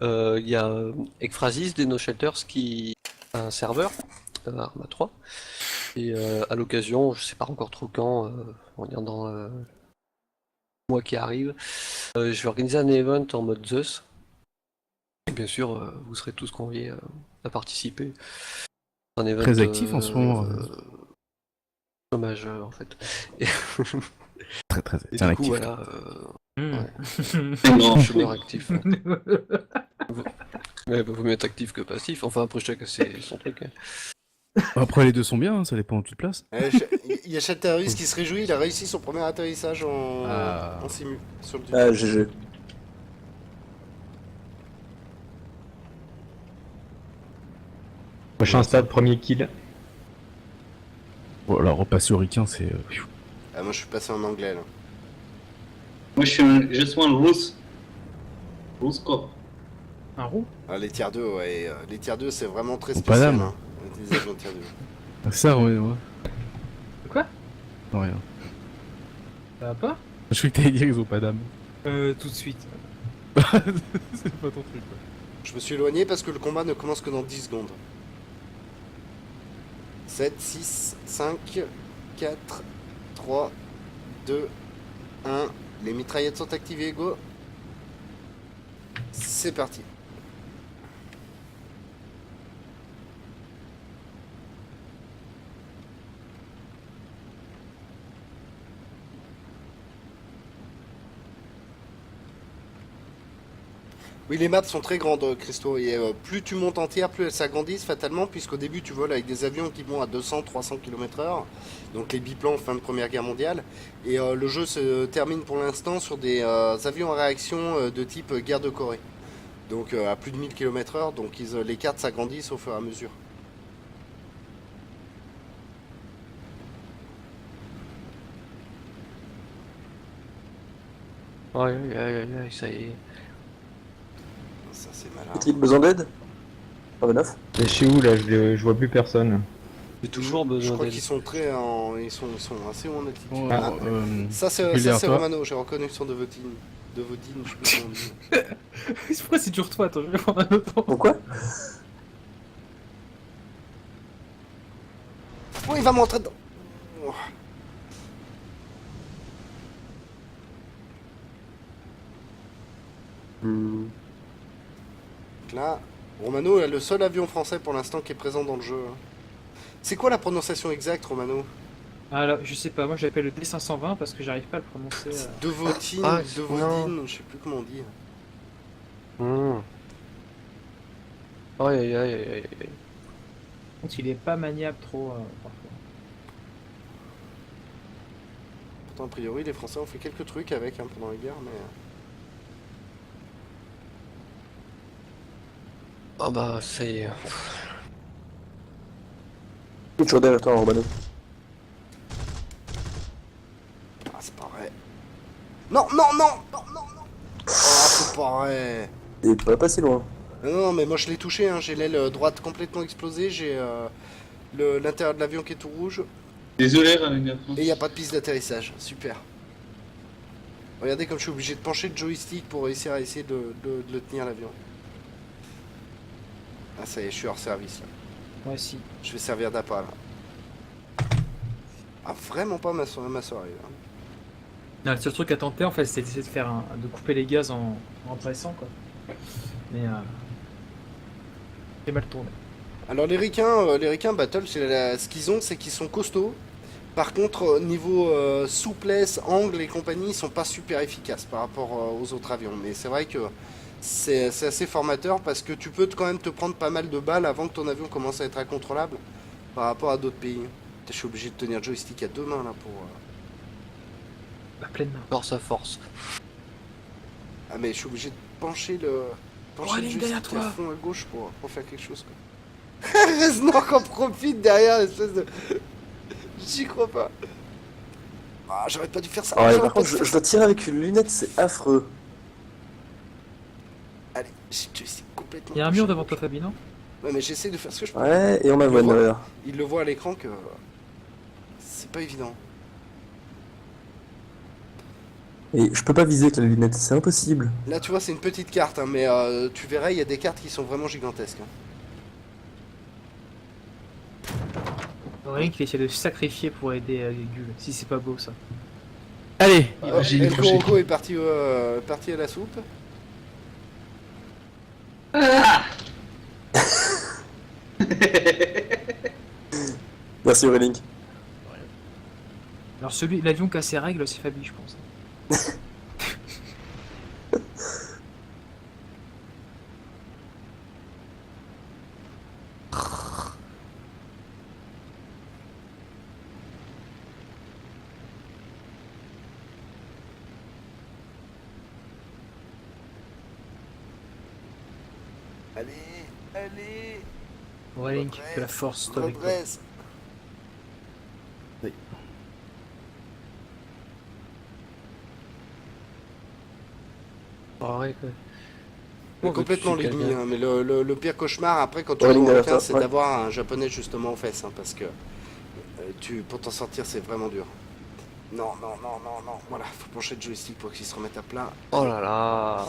Il y a Ekphrasis des No Shelters qui a un serveur Arma 3. Et à l'occasion, je sais pas encore trop quand, on va dire dans le mois qui arrive, je vais organiser un event en mode Zeus. Et bien sûr, vous serez tous conviés à participer. Un event Très actif en ce moment. Dommage en fait. Et, Très très et c'est un du coup, actif. voilà, Non, chômeur actif. Mais vaut mieux être actif que passif. Enfin, après, chacun c'est son truc. Hein. Après les deux sont bien, hein, ça dépend de toute place. Il y a Chatterus qui se réjouit, il a réussi son premier atterrissage en simu sur le Ah, GG. Prochain stade, premier kill. Bon, alors repasser au Ricain, c'est. Ah, moi je suis passé en anglais là. moi je suis un russe. Russe corps. Un roux? Ah, les tiers 2, ouais. Les tiers 2 c'est vraiment très Au spécial. Paname. Hein. Les avions tiers 2. Ça, ouais. Quoi? Non, rien. Ça va pas? Je croyais que t'allais dire qu'ils ont pas d'âme. Tout de suite. C'est pas ton truc, quoi. Je me suis éloigné parce que le combat ne commence que dans 10 secondes. 7, 6, 5, 4, 3, 2, 1. Les mitraillettes sont activées, go. C'est parti. Oui, les maps sont très grandes, Christo, et plus tu montes en tiers, plus elles s'agrandissent fatalement, puisqu'au début tu voles avec des avions qui vont à 200-300 km/h, donc les biplans fin de Première Guerre mondiale, et le jeu se termine pour l'instant sur des avions à réaction de type guerre de Corée, donc à plus de 1000 km/h, donc les cartes s'agrandissent au fur et à mesure. Aïe, ça y est. Ça c'est malin. A-t-il besoin d'aide? Ravenov? Et je suis où là, je vois plus personne. J'ai toujours Je besoin crois d'aide. qu'ils sont ils sont assez haut en altitude. Bon, Ah, ça c'est Julia, toi Romano, j'ai reconnu le son de Vodine. De Vodine, je sais plus comment on dit. Pourquoi c'est toujours toi? Attends, je vais prendre un autre temps. Pourquoi? Oh, il va me rentrer dedans. Oh. Hmm. Donc là, Romano est le seul avion français pour l'instant qui est présent dans le jeu. C'est quoi la prononciation exacte, Romano? Ah là, je sais pas, moi j'appelle le D520 parce que j'arrive pas à le prononcer. De Votine, Ah, de Vodine, je sais plus comment on dit. Aïe. Donc il est pas maniable trop parfois. Pourtant, a priori, les Français ont fait quelques trucs avec pendant la guerre, mais... Ah bah, ça y est. Il est toujours derrière toi, Romano. Ah, c'est pas vrai. Non. Oh, c'est pas vrai. T'es pas passé loin. Non, mais moi je l'ai touché, hein. J'ai l'aile droite complètement explosée, j'ai l'intérieur de l'avion qui est tout rouge, Désolé, Ravenov. et il n'y a pas de piste d'atterrissage. Super. Regardez comme je suis obligé de pencher le joystick pour réussir à essayer de le tenir l'avion. Ah ça y est, je suis hors service là. Moi aussi. Je vais servir d'appât là. Ah vraiment pas ma soirée là. Non, le seul truc à tenter en fait c'est d'essayer de faire de couper les gaz en pressant quoi. Mais c'est mal tourné. Alors les ricains Battle, ce qu'ils ont, c'est qu'ils sont costauds. Par contre, niveau souplesse, angle et compagnie, ils sont pas super efficaces par rapport aux autres avions. Mais c'est vrai que c'est assez formateur parce que tu peux quand même te prendre pas mal de balles avant que ton avion commence à être incontrôlable par rapport à d'autres pays. Je suis obligé de tenir le joystick à deux mains là pour... La pleine main. Force à force. Ah mais je suis obligé de pencher le Ligne derrière joystick à toi. fond à gauche pour faire quelque chose quoi. Reznor en profite derrière l'espèce de... J'y crois pas. Ah j'aurais pas dû faire ça. Ah ouais, J'aurais par pas contre, dû faire je dois tirer avec une lunette, c'est affreux. Allez, j'ai le joystick complètement... Il y a un mur devant toi Fabi, non? Ouais mais j'essaie de faire ce que je peux. Ouais, et on m'avoine voit. derrière. Il le voit à l'écran que... C'est pas évident. Et je peux pas viser avec la lunette, c'est impossible. Là tu vois c'est une petite carte hein, mais tu verras il y a des cartes qui sont vraiment gigantesques. Hein. Aurélien qui essaie de se sacrifier pour aider Gul. Si c'est pas beau ça. Allez. J'ai El décroché. Kuroko est parti à la soupe. Merci Aurélien. Alors l'avion qui a ses règles, c'est Fabi, je pense. Allez, Aurélien, que la force soit avec toi. redresse. Ah ouais, quoi. Mais Oh, complètement tu les sais demi, hein, mais le pire cauchemar après quand tu Ouais, joues en derrière 15 toi, c'est ouais. d'avoir un japonais justement en fesses, hein, parce que pour t'en sortir c'est vraiment dur. Non, voilà, faut pencher le joystick pour qu'il se remette à plat. Oh là là.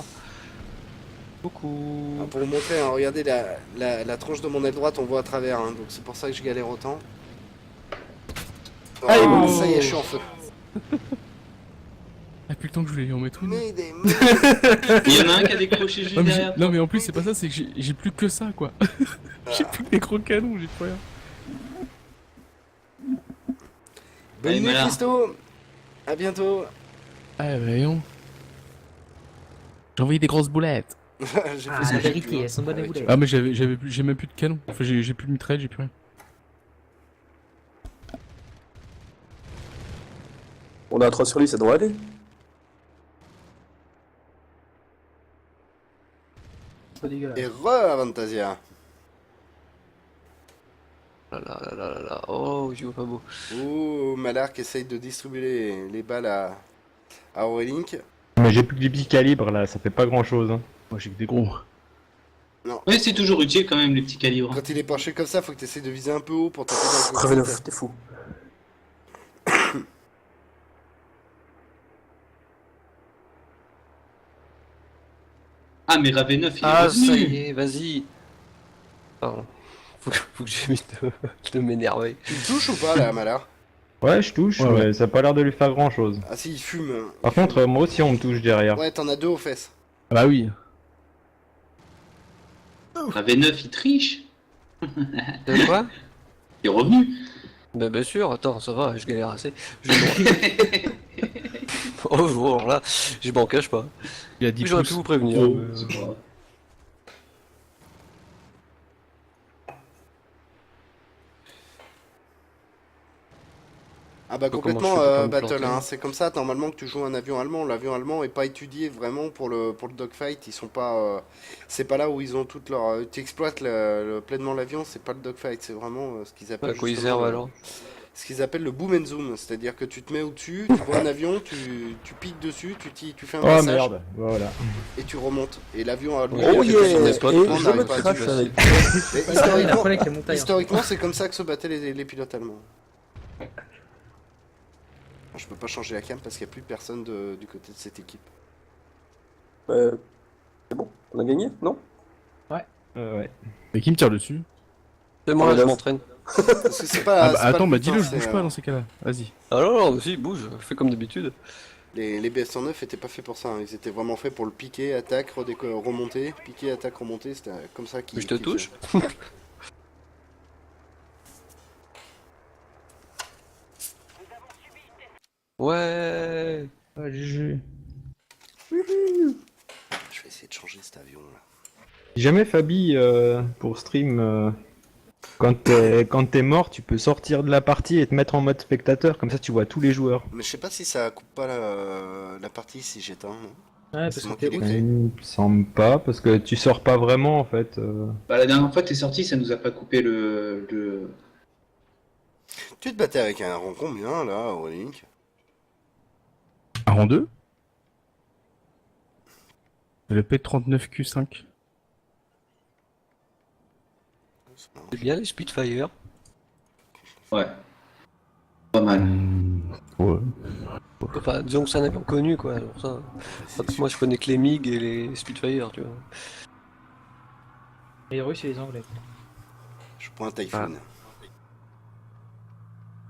Beaucoup. Ah, pour vous montrer, hein, regardez la tronche de mon aile droite, on voit à travers, hein, donc c'est pour ça que je galère autant. Oh, Oh. ça y est, je suis en feu. Ah, plus le temps que je voulais lui en mettre une. Mais des Il y en a un qui a décroché juste Non mais, derrière. non mais en plus c'est pas ça, c'est que j'ai plus que ça quoi. J'ai plus que des gros canons, j'ai plus rien. Bonne Allez, nuit malin. Christo. À bientôt. Ah bah voyons. J'ai envoyé des grosses boulettes. J'ai fait Ah, ça la avec vérité, lui, hein, elles sont bonnes à avec- bouler. Ah mais j'ai même plus de canon. Enfin j'ai plus de mitraille, j'ai plus rien. On a un 3 sur lui, ça devrait aller. Pas dégueulasse. Et re-Avantasia. Là là là là là là. Oh, je vois pas beau. Ouh, Malar qui essaye de distribuer les balles à Aurélink. Mais j'ai plus que des petits calibres là, ça fait pas grand chose. Hein. Moi j'ai que des gros. Ouais, c'est toujours utile quand même les petits calibres. Quand il est penché comme ça, faut que tu essaies de viser un peu haut pour taper dans le Ravenov, cockpit. t'es fou. Ah, mais Ravenov, il est Ah, revenu. ça y est, vas-y. Pardon. Faut que j'évite de m'énerver. Tu le touches ou pas là, Malar? Ouais, je touche, Ouais, ouais. mais ça a pas l'air de lui faire grand chose. Ah si, il fume. Hein. Par contre, moi aussi on me touche derrière. Ouais, t'en as deux aux fesses. Ah bah oui. Ravenov, il triche. De quoi? Il est revenu. Bah bien sûr, attends, ça va, je galère assez. Oh, bon, alors là, je m'en cache pas. Il a 10 J'aurais pu pouces. vous prévenir. Oh, mais, c'est pas grave. Ah bah Comment complètement je fais pour pas me Battle, planter hein. C'est comme ça normalement que tu joues un avion allemand. L'avion allemand est pas étudié vraiment pour le dogfight. Ils sont pas, c'est pas là où ils ont toute leur. Tu exploites pleinement l'avion, c'est pas le dogfight, c'est vraiment ce qu'ils appellent. à quoi ils justement servent le- alors? Ce qu'ils appellent le boom and zoom, c'est-à-dire que tu te mets au-dessus, tu vois un avion, tu piques dessus, tu fais un Oh brassage merde, voilà. et tu remontes. Et l'avion a lui, Oh a fait yeah, son et exploitement, je n'arrive me pas à crache tuer. avec. Mais Il a un historiquement, problème avec les montagnes. historiquement, c'est comme ça que se battaient les pilotes allemands. Je peux pas changer la cam parce qu'il n'y a plus personne du côté de cette équipe. C'est bon, on a gagné, non? Ouais. Mais qui me tire dessus? C'est moi, Ah, je là, m'entraîne. Parce que c'est pas. Ah bah, c'est pas attends, le bah but, hein, dis-le, je c'est, bouge pas dans ces cas-là. Vas-y. Ah non, non, si, bouge, fais comme d'habitude. Les BS-109 étaient pas faits pour ça, hein. Ils étaient vraiment faits pour le piquer, attaque, remonter, piquer, attaque, remonter, c'était comme ça qu'ils. Je te qu'ils touche. faisaient. Ouais. Ah, GG. Je vais essayer de changer cet avion là. Si jamais Fabi, pour stream, quand t'es mort, tu peux sortir de la partie et te mettre en mode spectateur, comme ça tu vois tous les joueurs. Mais je sais pas si ça coupe pas la partie si j'éteins. Non. Ouais, C'est parce moi que t'es qui l'ai ouf. créé. Il me semble pas, parce que tu sors pas vraiment en fait. Bah, la dernière fois que t'es sorti, ça nous a pas coupé le... Tu te battais avec un rang combien là, Aurélink? Un rang 2? Le P39Q5. C'est bien les Spitfire. Ouais. Pas mal. Ouais. Enfin, disons que c'est un avion connu quoi. Alors ça, moi je connais que les MiG et les Spitfire, tu vois. Les Russes et les Anglais. Je prends un Typhoon.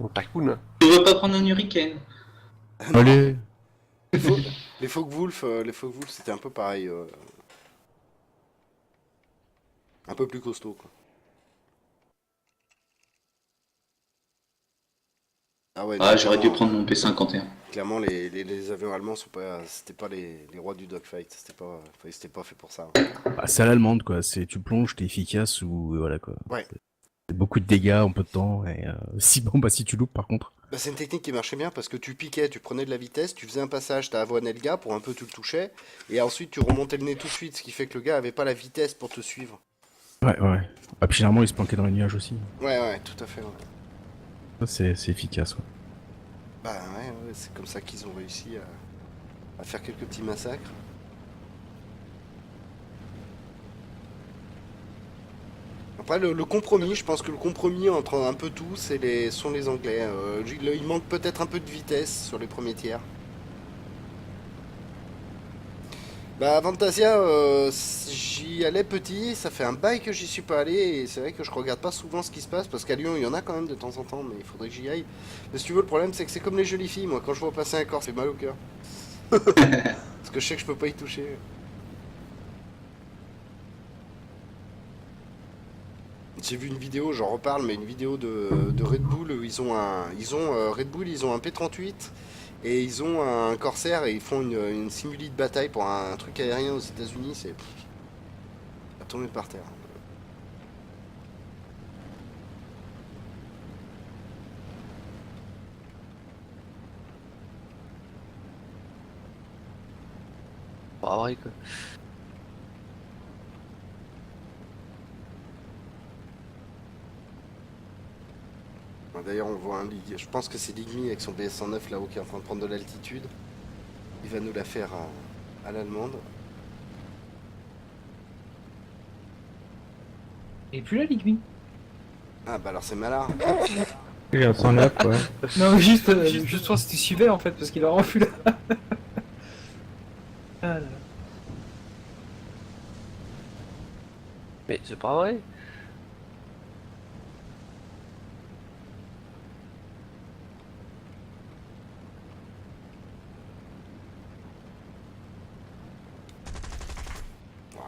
Mon tycoon. Tu veux pas prendre un hurricane? Allez. Les Focke-Wulf, c'était un peu pareil. Un peu plus costaud, quoi. Ah ouais, Ah, non, j'aurais dû clairement, prendre mon P51. clairement, les avions allemands c'était pas les rois du dogfight. C'était pas fait pour ça. Bah, c'est à l'allemande, quoi. C'est tu plonges, t'es efficace ou voilà quoi. Ouais. C'est beaucoup de dégâts en peu de temps. Et si tu loupes, par contre. Bah, c'est une technique qui marchait bien parce que tu piquais, tu prenais de la vitesse, tu faisais un passage, t'as avoiné le gars pour un peu tu le touchais, et ensuite tu remontais le nez tout de suite, ce qui fait que le gars avait pas la vitesse pour te suivre. Ouais. Ah, puis généralement, il se planquait dans les nuages aussi. Ouais, tout à fait. Ouais. Ça, c'est efficace, quoi. Bah ouais, c'est comme ça qu'ils ont réussi à faire quelques petits massacres. Après, le compromis, je pense que le compromis entre un peu tout, sont les Anglais. Il manque peut-être un peu de vitesse sur les premiers tiers. Bah, Fantasia, j'y allais petit, ça fait un bail que j'y suis pas allé, et c'est vrai que je regarde pas souvent ce qui se passe, parce qu'à Lyon, il y en a quand même de temps en temps, mais il faudrait que j'y aille. Mais si tu veux, le problème, c'est que c'est comme les jolies filles, moi, quand je vois passer un corps, c'est mal au cœur. Parce que je sais que je peux pas y toucher. J'ai vu une vidéo, j'en reparle, mais une vidéo de Red Bull, Red Bull, ils ont un P38 et ils ont un Corsair et ils font une simuli de bataille pour un truc aérien aux États-Unis, c'est à tomber par terre. Pas vrai, quoi. D'ailleurs, on voit je pense que c'est Ligmy avec son BS-109 là-haut qui est en train de prendre de l'altitude. Il va nous la faire à l'allemande. Et plus là, Ligmy. Ah bah alors c'est malin. Il a 109, ouais. Non, juste voir si tu suivais en fait, parce qu'il a vraiment plus là. Ah là là. Mais c'est pas vrai.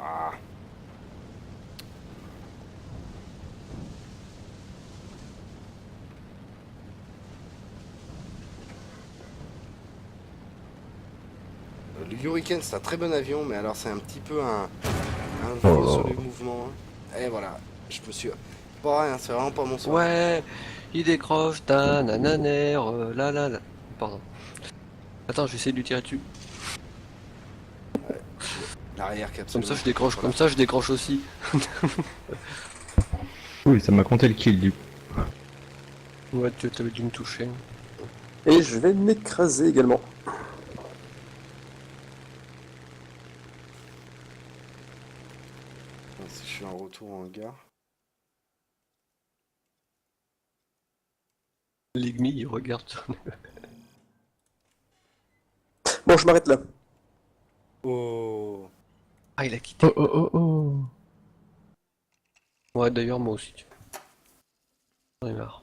Ah. Le Hurricane, c'est un très bon avion, mais alors c'est un petit peu un vieux sur les mouvements. Hein. Et voilà, je me suis... Pas rien, c'est vraiment pas mon soir. Ouais, il décroche, ta nananer, là là là. Pardon. Attends, je vais essayer de lui tirer dessus. L'arrière qui est Comme absolument... ça je décroche, Voilà. comme ça je décroche aussi. Oui, ça m'a compté le kill du coup. Ouais, tu avais dû me toucher. Et je vais m'écraser également. Si je suis en retour en gare. Ligmy, il regarde. Bon, je m'arrête là. Oh. Ah, il a quitté. Oh. Ouais, d'ailleurs, moi aussi. J'en ai marre.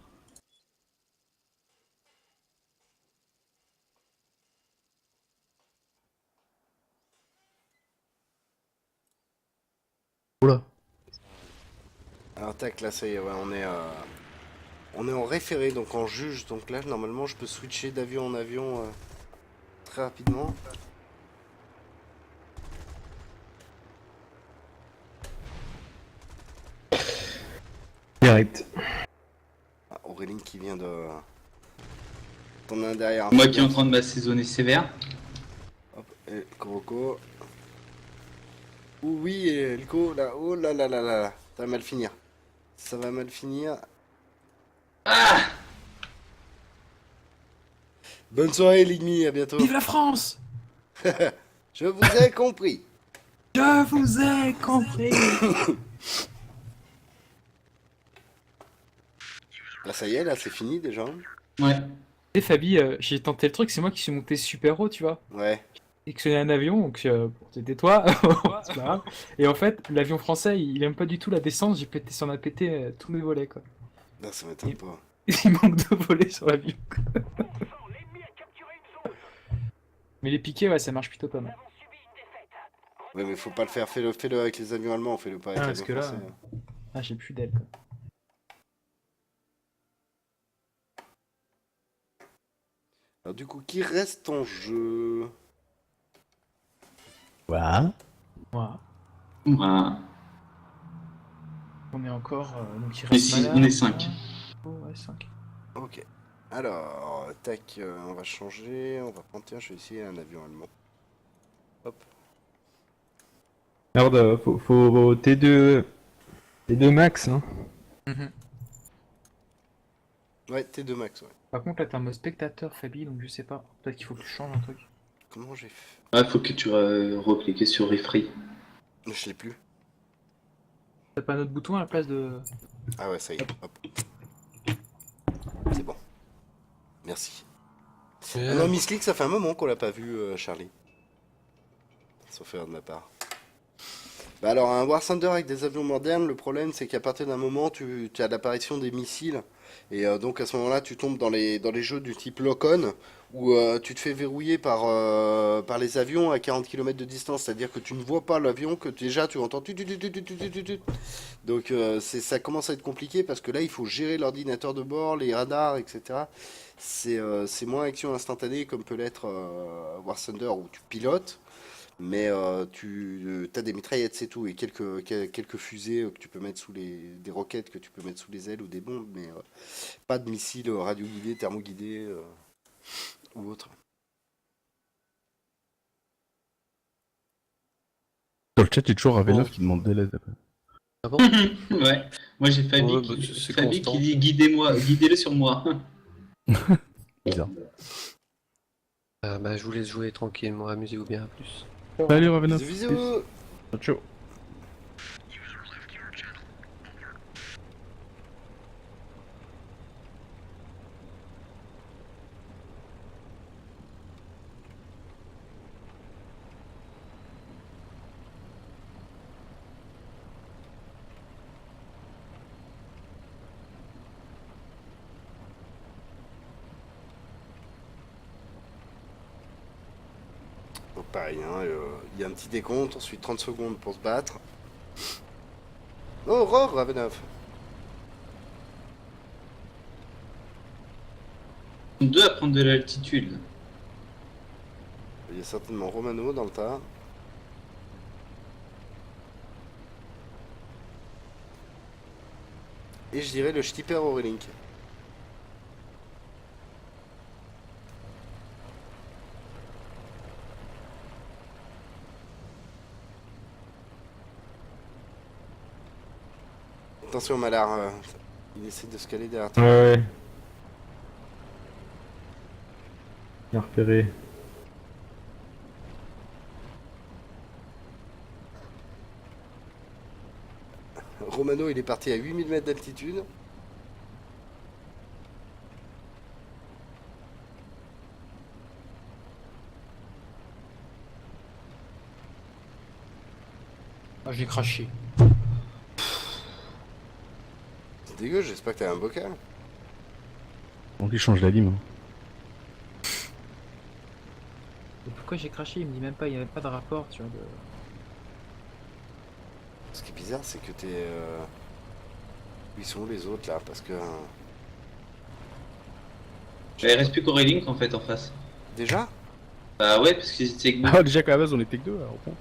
Oula. Alors tac, là ça y est, ouais, on est en référé, donc en juge. Donc là, normalement, je peux switcher d'avion en avion très rapidement. Direct. Ah, Auréline qui vient de... T'en as un derrière. Moi qui est en train de m'assaisonner sévère. Hop, et Kuroko. Ouh, oui, et Elko, là, oh là là là là là. Ça va mal finir. Ça va mal finir. Ah! Bonne soirée, Ligmy, à bientôt. Vive la France! Je vous ai compris. Je vous ai compris! Là, ça y est, là, c'est fini déjà. Ouais. Et Fabi, j'ai tenté le truc, c'est moi qui suis monté super haut, tu vois. Ouais. Sélectionné un avion, donc c'était toi, c'est pas grave. Et en fait, l'avion français, il aime pas du tout la descence, ça m'a pété tous mes volets, quoi. Là, ça m'étonne pas. Il manque de voler sur l'avion. Mais les piquets, ouais, ça marche plutôt pas mal. Ouais, mais faut pas le faire. Fais-le avec les avions allemands, fais-le pas avec Ah, les parce avions que là- français. Ah, j'ai plus d'aile, quoi. Alors, du coup, qui reste en jeu? Voilà. Voilà. Voilà. On est encore. Donc il On est reste six- Malak, on est 5. Oh, ouais, 5. Ok. Alors, tac, on va changer. On va prendre, tiens, je vais essayer un avion allemand. Hop. Merde, faut T2 max, hein. Ouais, T2 max, ouais. Par contre, là, t'es en mode spectateur, Fabi, donc je sais pas. Peut-être qu'il faut que je change un truc. Comment j'ai fait? Ouais, faut que tu recliques sur Refree. Je l'ai plus. T'as pas un autre bouton à la place de. Ah ouais, ça y est. Hop. C'est bon. Merci. Ah non, Miss Click, ça fait un moment qu'on l'a pas vu, Charlie. Sauf erreur de ma part. Bah alors, un War Thunder avec des avions modernes, le problème c'est qu'à partir d'un moment, tu as l'apparition des missiles. Et donc à ce moment-là, tu tombes dans les jeux du type Lock-on, où tu te fais verrouiller par les avions à 40 km de distance. C'est-à-dire que tu ne vois pas l'avion, que déjà tu entends... Donc ça commence à être compliqué parce que là, il faut gérer l'ordinateur de bord, les radars, etc. C'est moins action instantanée comme peut l'être War Thunder où tu pilotes. Mais tu as des mitraillettes, c'est tout, et quelques fusées que tu peux mettre des roquettes que tu peux mettre sous les ailes ou des bombes, mais pas de missiles radio-guidés, thermoguidés ou autres. Sur le chat, il y a toujours Ravenov qui demande de l'aide. Ah bon? Ouais. Moi j'ai Fabi, Ouais, qui... bah, c'est Fabi constant. qui dit guidez-moi, guidez-le sur moi. Bizarre. Bah, je vous laisse jouer tranquillement, amusez-vous bien, à plus. Salut Ravenov. Bisous, bisous. Ciao. Donc pareil, hein, il y a un petit décompte, ensuite 30 secondes pour se battre. Oh, Ravenov. Deux à prendre de l'altitude. Il y a certainement Romano dans le tas. Et je dirais le Stipper Aurelink. Attention Malard, il essaie de se caler derrière toi. Ouais. Bien repéré. Romano il est parti à 8000 mètres d'altitude. Ah, j'ai craché. C'est dégueu, j'espère que t'as un bocal. Donc il change la lime. Et pourquoi j'ai craché? Il me dit même pas, il n'y avait pas de rapport sur le. Ce qui est bizarre, c'est que t'es... Où ils sont les autres là? Parce que... Il reste plus qu'Aurelink en fait en face. Déjà? Bah ouais, parce qu'ils étaient avec nous. Ah, déjà qu'à la base on était que deux alors bon.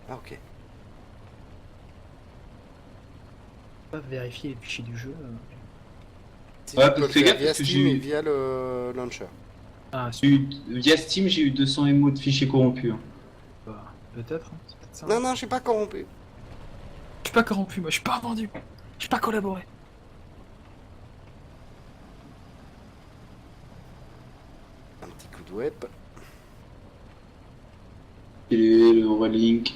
Ah ok. Pas vérifier les fichiers du jeu. Si Ouais, tu peux le fais faire gaffe, via parce que Steam j'ai et eu- via le launcher. Ah, Via Steam, j'ai eu 200 émos de fichiers corrompus. Hein. bah, peut-être, hein, c'est peut-être ça. Non, non, je suis pas corrompu. Je suis pas corrompu, moi, je suis pas vendu. Je suis pas collaboré. Un petit coup de web. Et le Aurelink.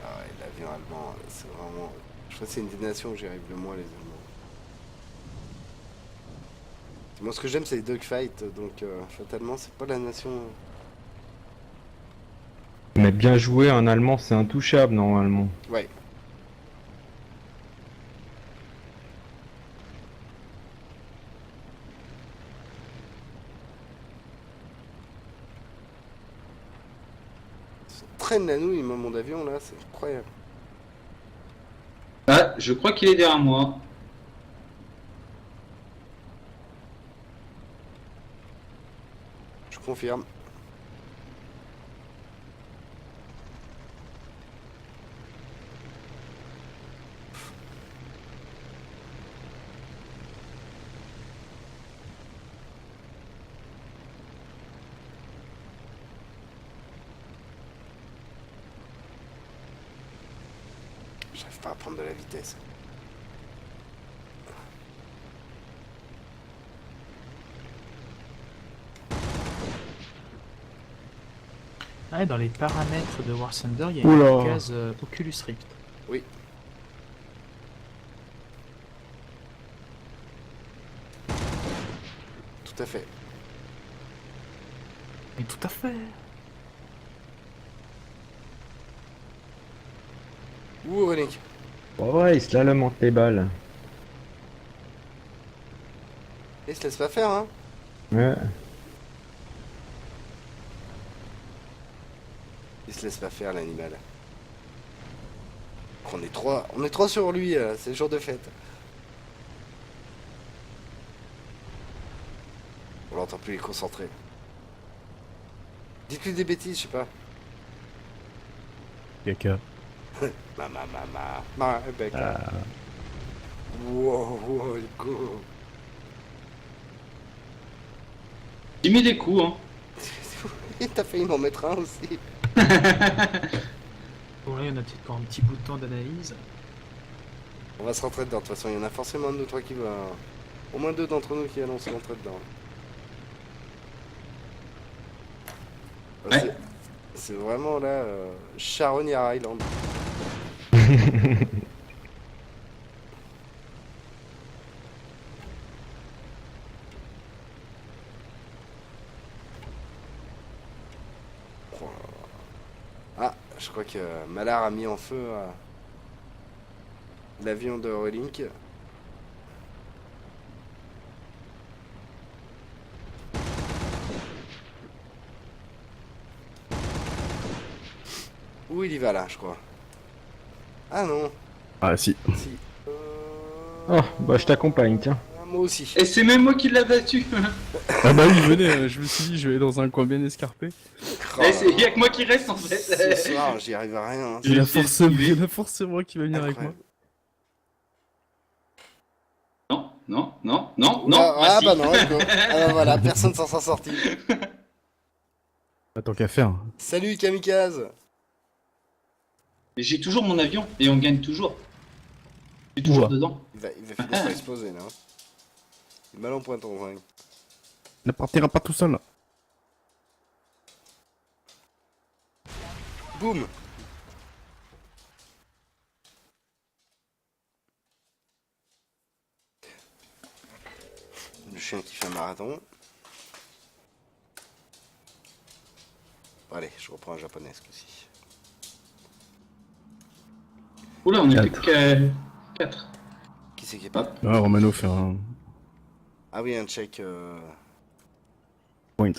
Ah ouais, l'avion allemand, c'est vraiment... Je crois que c'est une des nations où j'y arrive le moins, les Allemands. Moi, ce que j'aime, c'est les dogfights, donc fatalement, c'est pas la nation... Mais bien joué, un allemand c'est intouchable normalement. Ouais. traîne la nouille, moi, mon avion, là, c'est incroyable. Ah, je crois qu'il est derrière moi. Je confirme. J'arrive pas à prendre de la vitesse. Ah, dans les paramètres de War Thunder, il y a Oula. une case Oculus Rift. Oui. Tout à fait. Mais tout à fait. Ouh, Relic. Ouais, il se lamente les balles. Il se laisse pas faire, hein. Ouais. Il se laisse pas faire, l'animal. On est trois sur lui, c'est le jour de fête. On l'entend plus, il est concentré. Dites-lui des bêtises, je sais pas. Caca. Ma, bec. Wow, wow, go. J'ai mis des coups, hein. T'as failli m'en mettre un aussi. Bon, là, il y en a peut-être pour un petit bout de temps d'analyse. On va se rentrer dedans, de toute façon, il y en a forcément un de nous trois qui va... Au moins deux d'entre nous qui allons se rentrer dedans. Ouais. C'est vraiment là, Charognard Island. Ah, je crois que Malar a mis en feu l'avion de Relink. Où il y va là, je crois. Ah non, Ah si. si. Oh, bah je t'accompagne, tiens. Moi aussi. Et c'est même moi qui l'ai battu. Ah bah oui, venez, je me suis dit, je vais aller dans un coin bien escarpé. Oh, Il y a que moi qui reste en fait. ce soir, j'y arrive à rien. Hein. Il y a fait forcément qui va venir avec moi. Non, non, non, non, Oula, non. ah si. bah non, Hugo. Ah bah voilà, personne s'en sort sorti. Pas tant qu'à faire. Salut Kamikaze. J'ai toujours mon avion et on gagne toujours. Je suis toujours Ouah. dedans. Il va finir par exploser là. Il est mal en point ton ring. Il ne partira pas tout seul. Boum. Le chien qui fait un marathon. Bon, allez, je reprends un japonais ce coup-ci. Oula, on est plus qu'à 4. Qui c'est qui est pas? Hop. Ah, Romano fait un Ah oui, un check. point.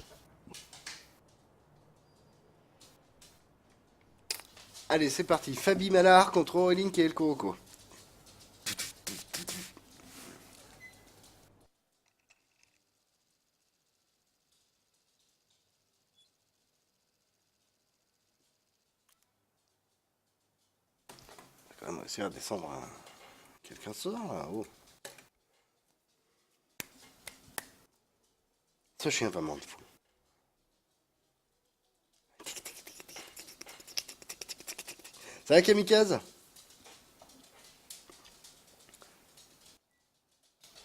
Allez, c'est parti. Fabi Malard contre Aurélien et El Kuroko. Je vais quand même réussir à descendre. Hein. Quelqu'un sort là. Oh. Ce chien va m'en fou. Ça va Kamikaze?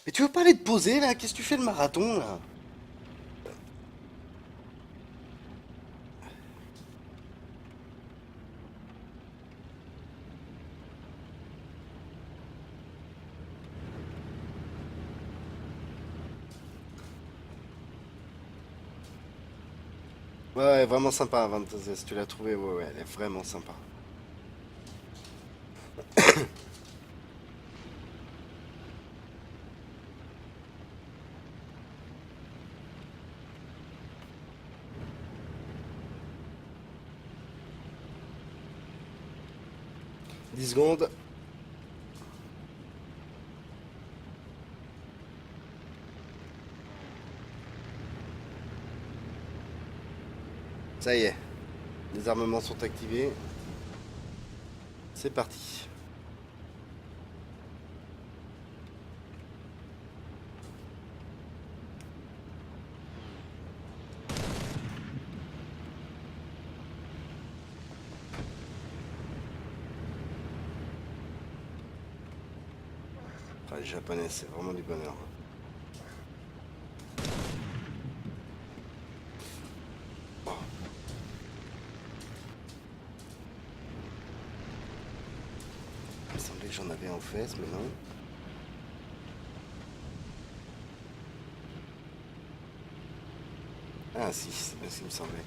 Mais tu veux pas aller te poser là? Qu'est-ce que tu fais le marathon là? Ouais, vraiment sympa, Vantazes, tu l'as trouvé, ouais, elle est vraiment sympa. 10 secondes. Ça y est. Les armements sont activés. C'est parti. Ah, les Japonais, c'est vraiment du bonheur. Oh. Il me semblait que j'en avais en fesses, mais non. Ah si, c'est bien ce qu'il me semblait.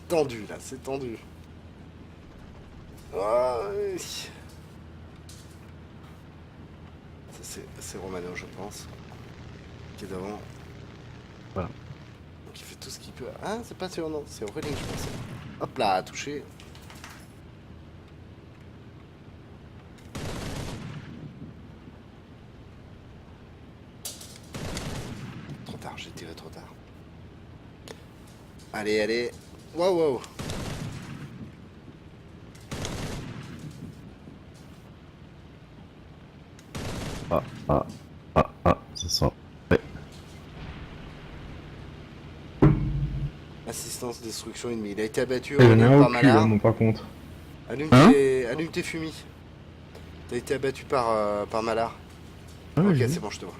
Tendu là, c'est tendu. Ouais. Ça c'est Romano je pense. Qui est devant. Voilà. Donc il fait tout ce qu'il peut. Ah c'est pas sûr non, c'est Aurélie je pense. Hop là, touché. Trop tard, j'ai tiré trop tard. Allez, allez. Wow, wow. Ça sent. Assistance destruction ennemie. Il a été abattu Il y en a par au cul, Malar. moi, par contre. Allume, Hein allume tes fumis. T'as été abattu par Malar. Ah, Ok, j'ai vu. c'est bon, je te vois.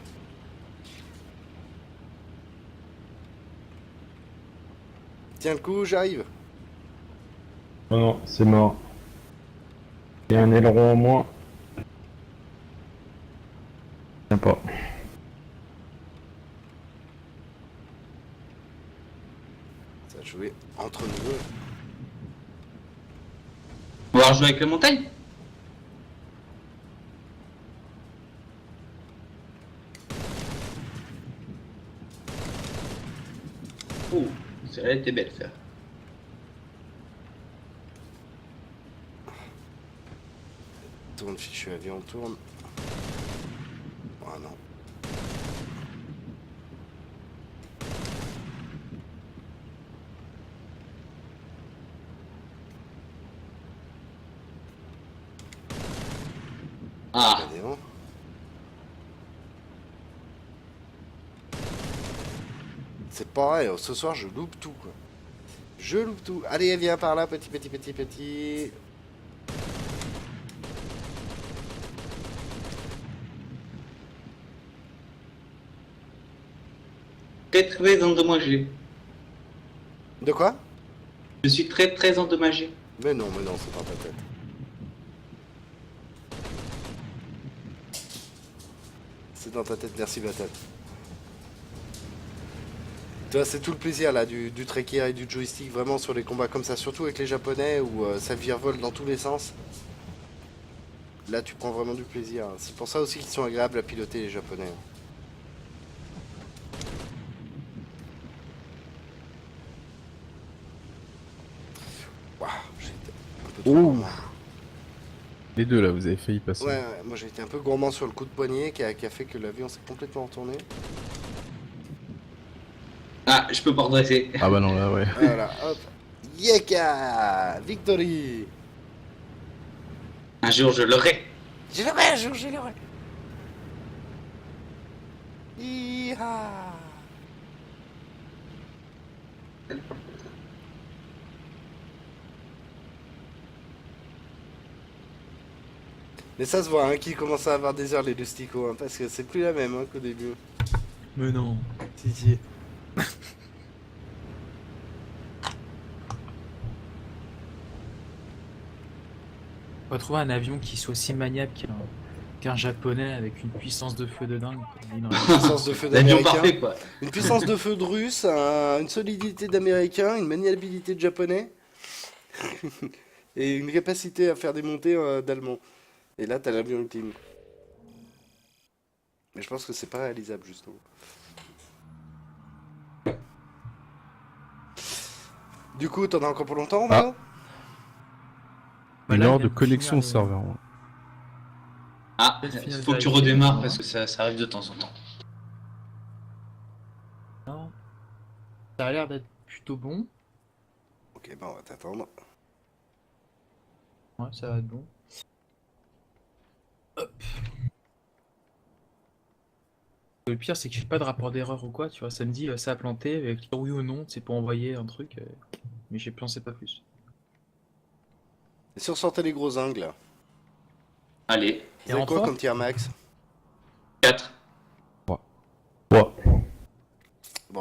Tiens le coup, j'arrive. Non, non, c'est mort. Il y a un aileron en moins. Tiens pas. Ça va jouer entre nous deux. On va rejouer avec la montagne. Oh, celle-là était belle, ça. Tourne, fichu avion, tourne. Oh non. Ah, Allez, on. C'est pareil, ce soir je loupe tout quoi. Je loupe tout. Allez, viens par là, petit, petit, petit, petit. très endommagé. De quoi? Je suis très endommagé. Mais non, c'est dans ta tête. C'est dans ta tête, merci Batal. Tu vois, c'est tout le plaisir là du tracker et du joystick vraiment sur les combats comme ça, surtout avec les japonais où ça virevolte dans tous les sens. Là, tu prends vraiment du plaisir. C'est pour ça aussi qu'ils sont agréables à piloter les japonais. Waouh, j'ai été un peu trop gourmand. Les deux là, vous avez failli passer. Ouais, moi j'ai été un peu gourmand sur le coup de poignet qui a fait que l'avion s'est complètement retourné. Ah, je peux pas redresser. Ah bah non, là, ouais. Voilà, hop. Yeka! Victory! Un jour, je l'aurai. Je l'aurai un jour, je l'aurai! Iha! Mais ça se voit hein, qu'il commence à avoir des heures les Lustico, hein, parce que c'est plus la même hein, qu'au début. Mais non. Si. On va trouver un avion qui soit aussi maniable Qu'un japonais avec une puissance de feu de dingue. Une puissance de feu L'avion d'américain, parfait, quoi. une puissance de feu de russe, une solidité d'américain, une maniabilité de japonais et une capacité à faire des montées d'allemand. Et là, t'as l'avion ultime. Mais je pense que c'est pas réalisable, justement. Du coup, t'en as encore pour longtemps, Romano? Bah Une là, heure il de vient connexion au finir serveur. Ouais. Ah, Peut-être finir faut que tu de redémarres vérifier. parce que ça arrive de temps en temps. Non. Ça a l'air d'être plutôt bon. Ok, bah on va t'attendre. Ouais, ça va être bon. Le pire, c'est que j'ai pas de rapport d'erreur ou quoi, tu vois. Ça me dit ça a planté, cliquer oui ou non, c'est pour envoyer un truc, mais j'ai pensé pas plus. Et si on sortait les gros ongles, là? Allez, Vous avez en quoi trois comme tir max? 4. Bon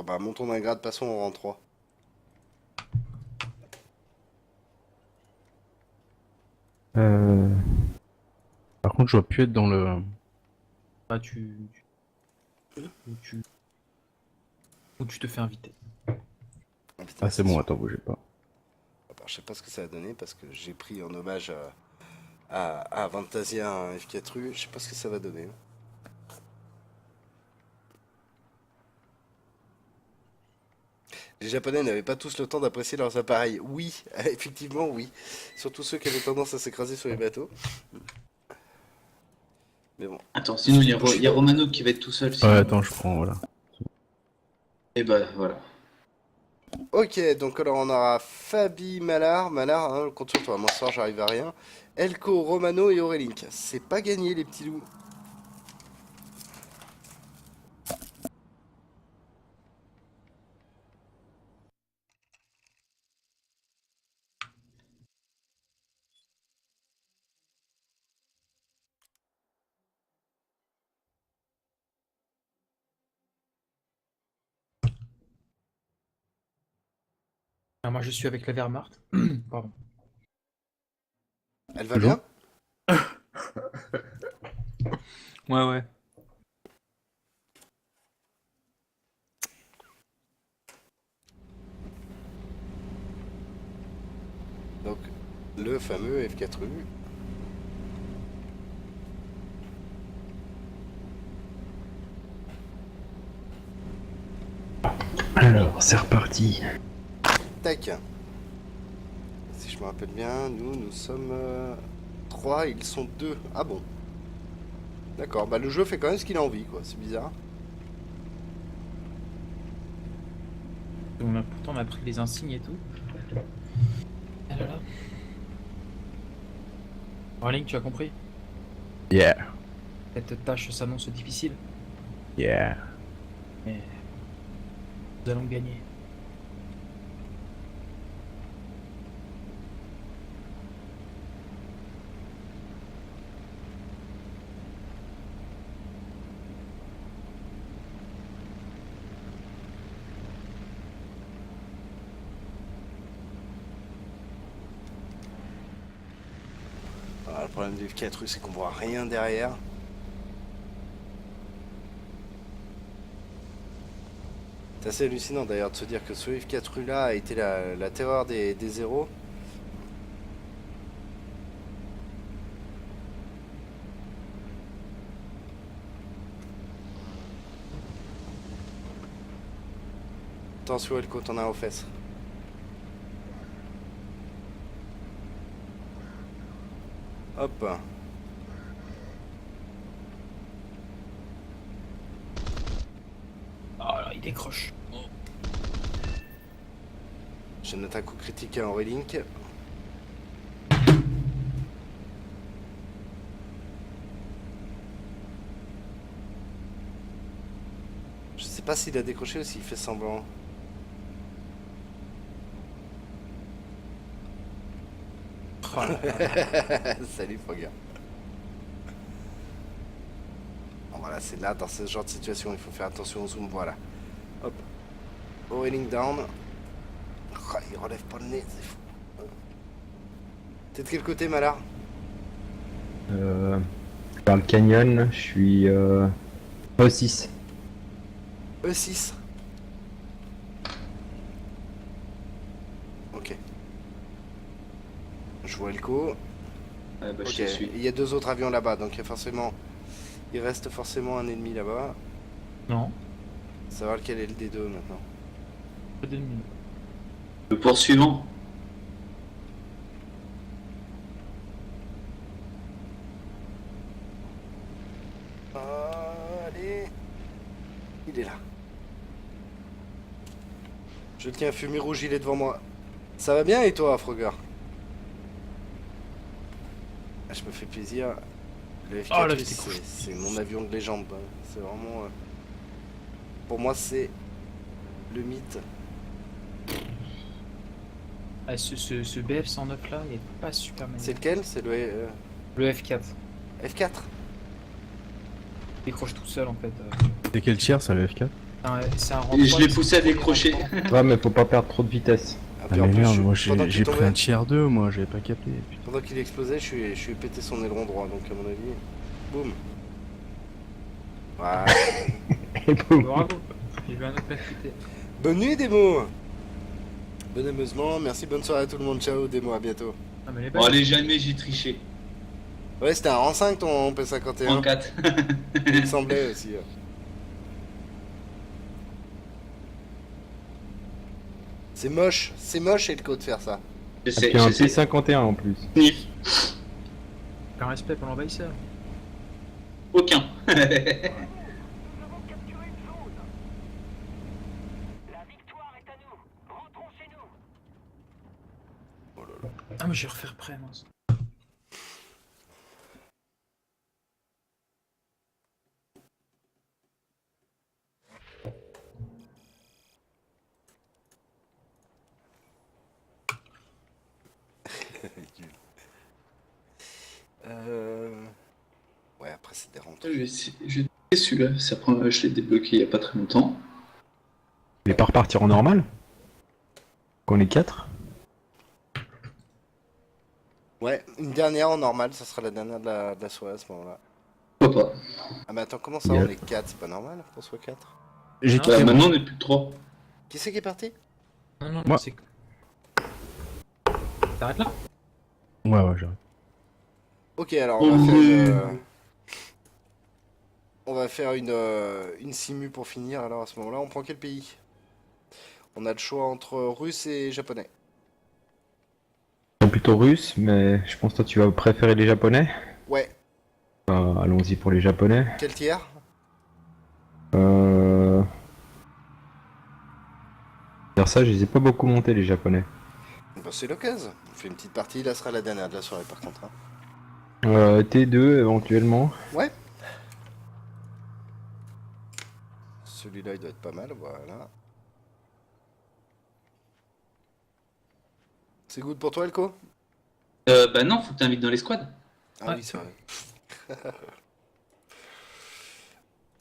bah montons d'un grade, passons au rang 3. Par contre, je dois plus être dans le. Bah ou tu te fais inviter. Ah, c'est bon, attends, bougez pas. Alors, je sais pas ce que ça a donné parce que j'ai pris en hommage à Fantasia un F4U. Je sais pas ce que ça va donner. Les Japonais n'avaient pas tous le temps d'apprécier leurs appareils. Oui, effectivement, oui. Surtout ceux qui avaient tendance à s'écraser sur les bateaux. Mais bon. Attends, sinon il y a Romano qui va être tout seul. Ouais, Sinon... attends, je prends, voilà. Et bah voilà. Ok, donc alors on aura Fabi, Malard, hein, compte sur toi, moi ce soir j'arrive à rien. Elko, Romano et Aurélink. C'est pas gagné les petits loups. Alors moi je suis avec la Wehrmacht. Pardon. Elle va Toujours bien? Ouais. Donc le fameux F4U. Alors, c'est reparti. Tac. Si je me rappelle bien, nous sommes 3, ils sont 2. Ah bon. D'accord, bah le jeu fait quand même ce qu'il a envie, quoi. C'est bizarre. Pourtant on a pris les insignes et tout. Ah là là. Rolling, tu as compris? Yeah, Cette tâche s'annonce difficile, yeah. mais nous allons gagner. Ah, le problème du F4U, c'est qu'on voit rien derrière. C'est assez hallucinant d'ailleurs de se dire que ce F4U là a été la terreur des zéros. Attention Elko, t'en as aux fesses. Hop. Oh là, il décroche. J'ai une attaque au critique à Aurélink. Je sais pas s'il a décroché ou s'il fait semblant. Oh là là. Salut Frogger. Bon, voilà, c'est là, dans ce genre de situation, il faut faire attention au zoom, voilà. Hop. Aurélink down. Oh, il relève pas le nez, c'est fou. T'es de quel côté, Malard? faire le canyon, je suis E6. E6. Ok. Je vois Elko. Ouais, bah, Ok, je te suis. il y a 2 autres avions là-bas, donc il reste forcément un ennemi là-bas. Non, Savoir lequel est le D2 maintenant. pas d'ennemis. Le poursuivant. Allez. Il est là. Je tiens un fumier rouge, il est devant moi. Ça va bien et toi, Frogger? Ah, je me fais plaisir. Le F4, Oh, là, oui, j'étais couché. c'est mon avion de légende. Hein. C'est vraiment... Pour moi, c'est le mythe. Ah, ce BF-109 là, il est pas super C'est magnifique. lequel? C'est le Le F4. F4? Il décroche tout seul en fait. C'est quel tiers ça le F4? C'est un rang Et je 3, l'ai mais poussé c'est à le premier décrocher. rang. Ouais, mais faut pas perdre trop de vitesse. Ah, Ah puis en mais plus, merde, moi pendant j'ai qu'il pris un tombait- tiers 2, moi j'avais pas capté. putain. Pendant qu'il explosait, je suis pété son aileron droit, donc à mon avis... Boum. Voilà. Et boum. Bravo. J'ai vu un autre percuté. Bonne nuit, Démo. Bon amusement, merci, bonne soirée à tout le monde. Ciao, Démo, à bientôt. Ah, mais les Bon, balles. allez, jamais j'ai triché. Ouais, c'était un rang 5 ton P51. En 4. Il me semblait aussi. C'est moche Elko de faire ça. Je Et sais, puis un je sais. P51 en plus. Sniff. Un respect pour l'envahisseur. Aucun. Ah, mais je vais refaire prêt, moi. Ouais, après c'est des rangs. Je vais essayer celui-là. C'est la première fois que je l'ai débloqué il y a pas très longtemps. Il est pas repartir en normal? Qu'on est 4? Ouais, une dernière en normal, ça sera la dernière de la soirée à ce moment-là. Pourquoi pas? Ah mais attends, comment ça Yeah. on est 4? C'est pas normal qu'on soit 4? J'ai Bah, quitté Bah, moi. maintenant on est plus que 3. Qui c'est qui est parti? Non, non, Moi. c'est. T'arrêtes là? Ouais, j'arrête. Ok, alors Oh, on va faire une simu pour finir. Alors à ce moment-là, on prend quel pays? On a le choix entre russe et japonais. Plutôt russe, mais je pense que toi tu vas préférer les japonais. Ouais, Allons-y pour les japonais. quel tiers? Dire ça, je les ai pas beaucoup montés les japonais. Bah, c'est l'occasion. On fait une petite partie, là sera la dernière de la soirée par contre. Hein. T2 éventuellement. Ouais. Celui-là il doit être pas mal, voilà. C'est good pour toi Elko? Bah non, faut que t'invites dans les squads. Ah Ouais. oui, c'est vrai.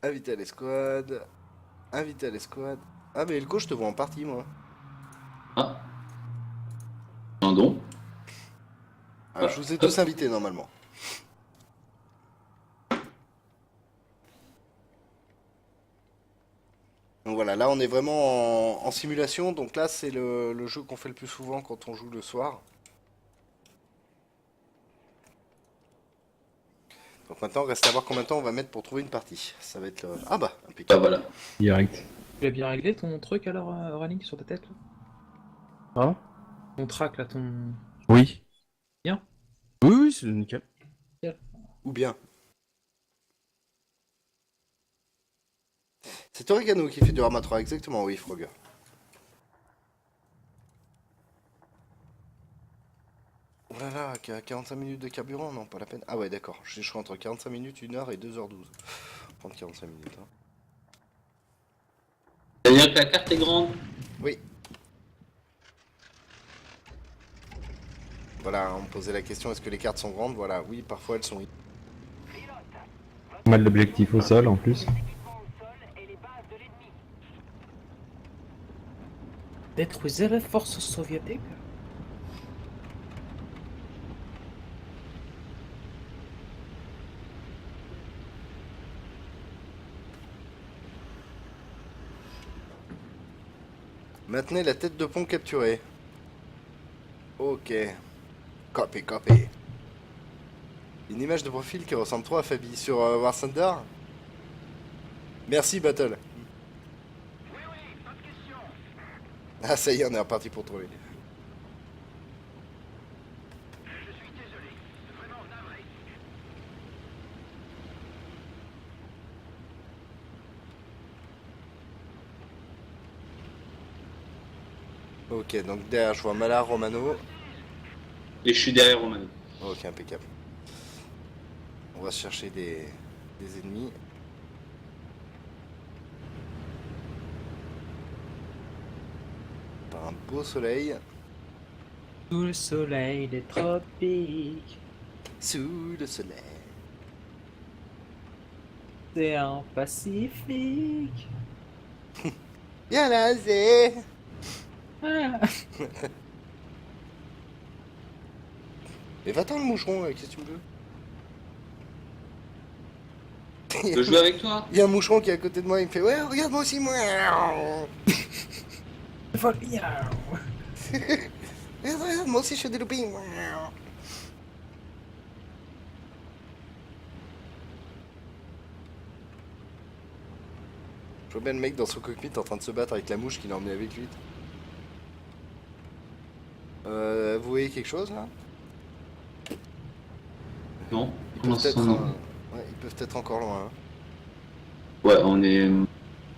Invité à l'escouade. Invité à l'escouade. Ah mais Elko, je te vois en partie moi. Ah. Un don. Ah, je vous ai tous invités normalement. Donc voilà, là on est vraiment en simulation, donc là c'est le jeu qu'on fait le plus souvent quand on joue le soir. Donc maintenant, reste à voir combien de temps on va mettre pour trouver une partie. Ça va être le... Ah bah, Bah impeccable. voilà. Direct. Tu as bien réglé ton truc alors, Ralink, sur ta tête là? Ah Ton track là, ton. Oui. Bien. Oui, c'est nickel. Ou bien. C'est Oregano qui fait du Rama 3, exactement, oui, Frogger. Oh là là, 45 minutes de carburant, non, pas la peine. Ah ouais, d'accord, j'ai le choix entre 45 minutes, 1 heure et 2h12. Prendre 45 minutes. Hein. Ça veut dire que la carte est grande. Oui. Voilà, on me posait la question, est-ce que les cartes sont grandes? Voilà, oui, parfois elles sont... Pas mal d'objectifs au sol en plus. Détruisez les forces soviétiques. Maintenez la tête de pont capturée. Ok. Copy. Une image de profil qui ressemble trop à Fabi sur War Thunder. Merci Battle. Ah ça y est, on est reparti pour trouver. Ok, donc derrière je vois Malar, Romano. Et je suis derrière Romano. Ok, impeccable. On va chercher des ennemis. Par un beau soleil. Sous le soleil des tropiques, Sous le soleil. c'est un Pacifique. Bien là, c'est... Ah. Mais va-t'en le moucheron, qu'est-ce que tu me veux? Je peux jouer avec toi? Il y a un moucheron qui est à côté de moi, il me fait ouais, regarde moi aussi, moi. Regarde, moi aussi je fais des loopings. Je vois bien le mec dans son cockpit en train de se battre avec la mouche qu'il a emmené avec lui. Vous voyez quelque chose là? Non. Ils Comment peuvent ça, être, non ouais, ils peuvent être encore loin. Hein. Ouais, on est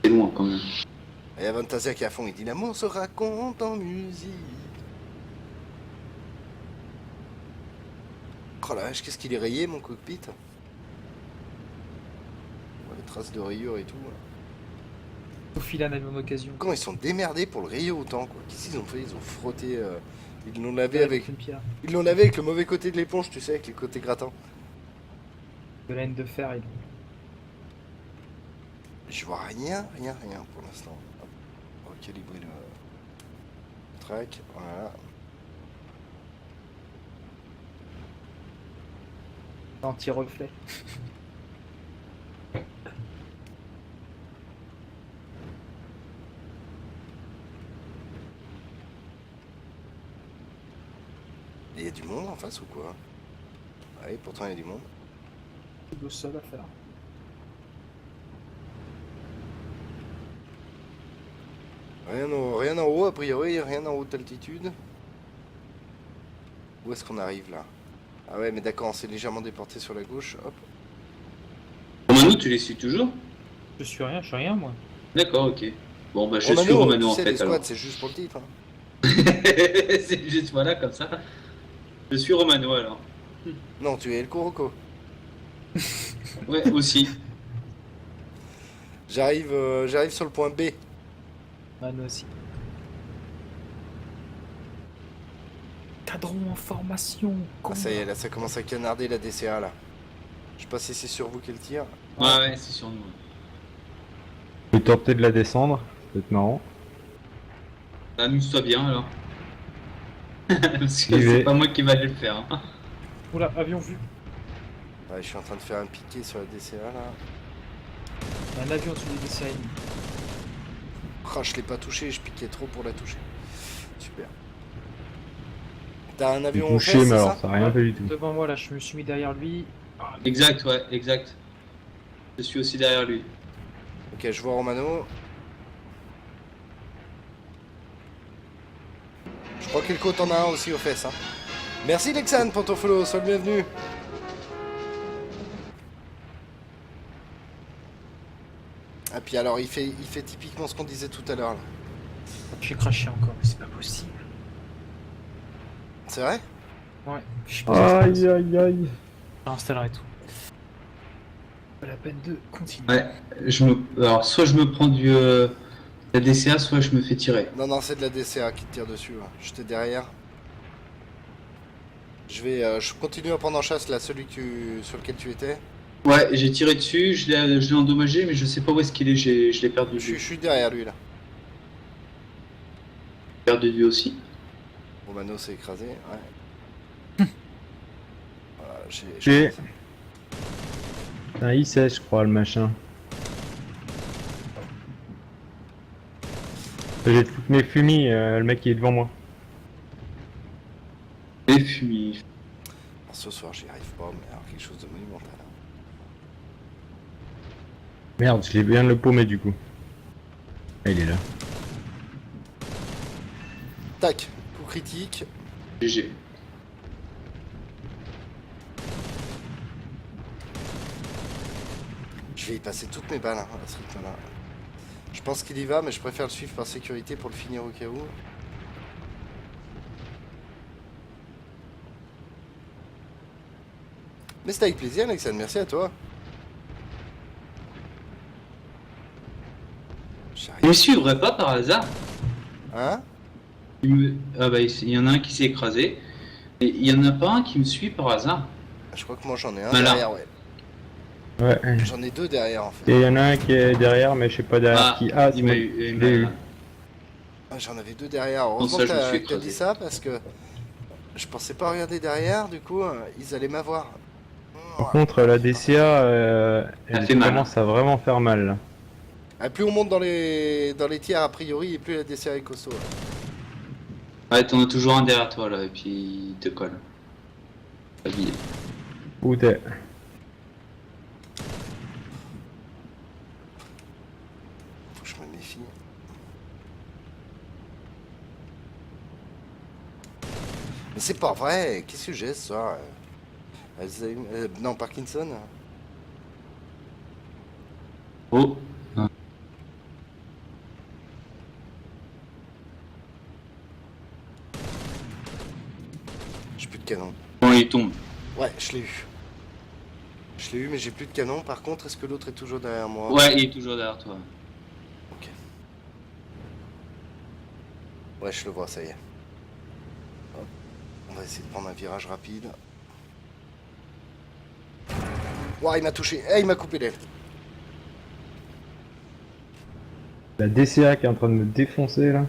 loin quand même. Et il y a Fantasia qui est à fond, il dit l'amour se raconte en musique. Oh la vache, qu'est-ce qu'il est rayé mon cockpit. On voit les traces de rayures et tout. Au fil un avion d'occasion. Comment ils sont démerdés pour le rayer autant quoi. Qu'est-ce qu'ils ont fait? Ils ont frotté. Ils l'ont lavé avec. Une pierre. Ils l'ont lavé avec le mauvais côté de l'éponge, tu sais, avec les côtés grattants. De laine de fer. Je vois rien pour l'instant. Hop. On va calibrer le track, voilà. Anti-reflet. Il y a du monde en face ou quoi? Ouais, pourtant il y a du monde. Le sol à faire. Rien en haut, a priori, rien en haute altitude. Où est-ce qu'on arrive là? Ah ouais, mais d'accord, on s'est légèrement déporté sur la gauche, hop. Romano, tu les suis toujours? Je suis rien moi. D'accord, ok. Bon, bah je Romano, suis Romano tu en sais, fait les squads, alors. c'est juste pour le titre. Hein. C'est juste voilà, comme ça. Je suis Romano alors. Non, tu es El Kuroko. Ouais, aussi. J'arrive sur le point B. Ah, nous aussi. Cadron en formation. Ah, ça y est, là, ça commence à canarder la DCA là. Je sais pas si c'est sur vous qu'elle tire. Ouais, c'est sur nous. Je vais tenter de la descendre, ça peut être marrant. Amuse-toi bien alors. Parce J'y que vais. c'est pas moi qui va le faire. Hein. Oula, avion vu. Ouais, je suis en train de faire un piqué sur la DCA là. Un avion sous les desserts. Oh, je l'ai pas touché, je piquais trop pour la toucher. Super. T'as un J'ai avion au touché, fait, mais c'est alors ça? ça a rien fait du tout. Devant moi là, je me suis mis derrière lui. Exact, ouais, exact. Je suis aussi derrière lui. Ok, je vois Romano. Je crois qu'Elko t'en a un aussi aux fesses. Hein. Merci Lexan pour ton follow, sois le bienvenu. Ah puis alors il fait typiquement ce qu'on disait tout à l'heure là. J'ai craché encore, mais c'est pas possible. C'est vrai? Ouais, je sais pas. Aïe aïe aïe. J'installerai tout. Pas la peine de continuer. Ouais, alors soit je me prends la DCA, soit je me fais tirer. Non, c'est de la DCA qui te tire dessus. Ouais. J'étais derrière. Je continue à prendre en chasse là, celui sur lequel tu étais. Ouais, j'ai tiré dessus, je l'ai endommagé, mais je sais pas où est-ce qu'il est, je l'ai perdu de Je vue. suis derrière lui là. Perdu de vue aussi. Romano s'est écrasé, ouais. Voilà, J'ai- C'est un I-16 je crois le machin. J'ai toutes mes fumis, le mec qui est devant moi. Les fumis. Ce soir, j'y arrive pas, mais alors quelque chose de monumental. Merde, je l'ai bien le paumé du coup. Ah, il est là. Tac, coup critique. GG. Je vais y passer toutes mes balles hein, à ce rythme-là. Je pense qu'il y va, mais je préfère le suivre par sécurité pour le finir au cas où. Mais c'était avec plaisir, Alexandre, merci à toi. Il me J'arrive. suivrait pas par hasard. Hein? Ah bah il y en a un qui s'est écrasé. Et il y en a pas un qui me suit par hasard. Je crois que moi j'en ai un Malin. derrière, ouais. Ouais. J'en ai deux derrière en fait. Et il y en a un qui est derrière, mais je sais pas derrière qui. Ah, c'est il m'a moi. eu. Je l'ai eu. Ah, j'en avais deux derrière. Heureusement ça, que je me suis t'as écrasé. dit ça parce que je pensais pas regarder derrière, du coup ils allaient m'avoir. Par contre, la DCA, elle fait mal. commence à vraiment faire mal. Là. Ah, plus on monte dans les tiers a priori et plus la DCA est costaud. Ouais, t'en as toujours un derrière toi là, et puis il te colle. Habillé. Où t'es? Faut que je me méfie. Mais c'est pas vrai, qu'est-ce que j'ai ce soir non, Parkinson. Oh. J'ai plus de canon. Bon, il tombe. Ouais, je l'ai eu. Je l'ai eu, mais j'ai plus de canon. Par contre, est-ce que l'autre est toujours derrière moi? Ouais, il est toujours derrière toi. Ok. Ouais, je le vois, ça y est. Hop. On va essayer de prendre un virage rapide. Ouah, il m'a touché. Eh, il m'a coupé l'aile. La DCA qui est en train de me défoncer là.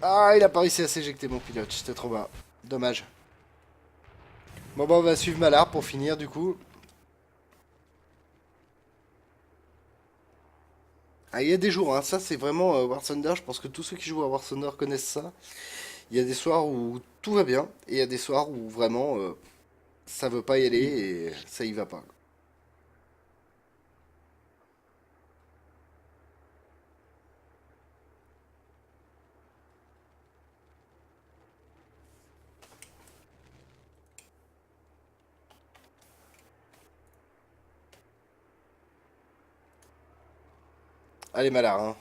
Ah, il a pas réussi à s'éjecter, mon pilote. J'étais trop bas. Dommage. Bon, bah, on va suivre Malar pour finir, du coup. Ah, il y a des jours, hein. Ça, c'est vraiment War Thunder. Je pense que tous ceux qui jouent à War Thunder connaissent ça. Il y a des soirs où tout va bien. Et il y a des soirs où vraiment ça veut pas y aller et ça y va pas. Allez, Malar, hein.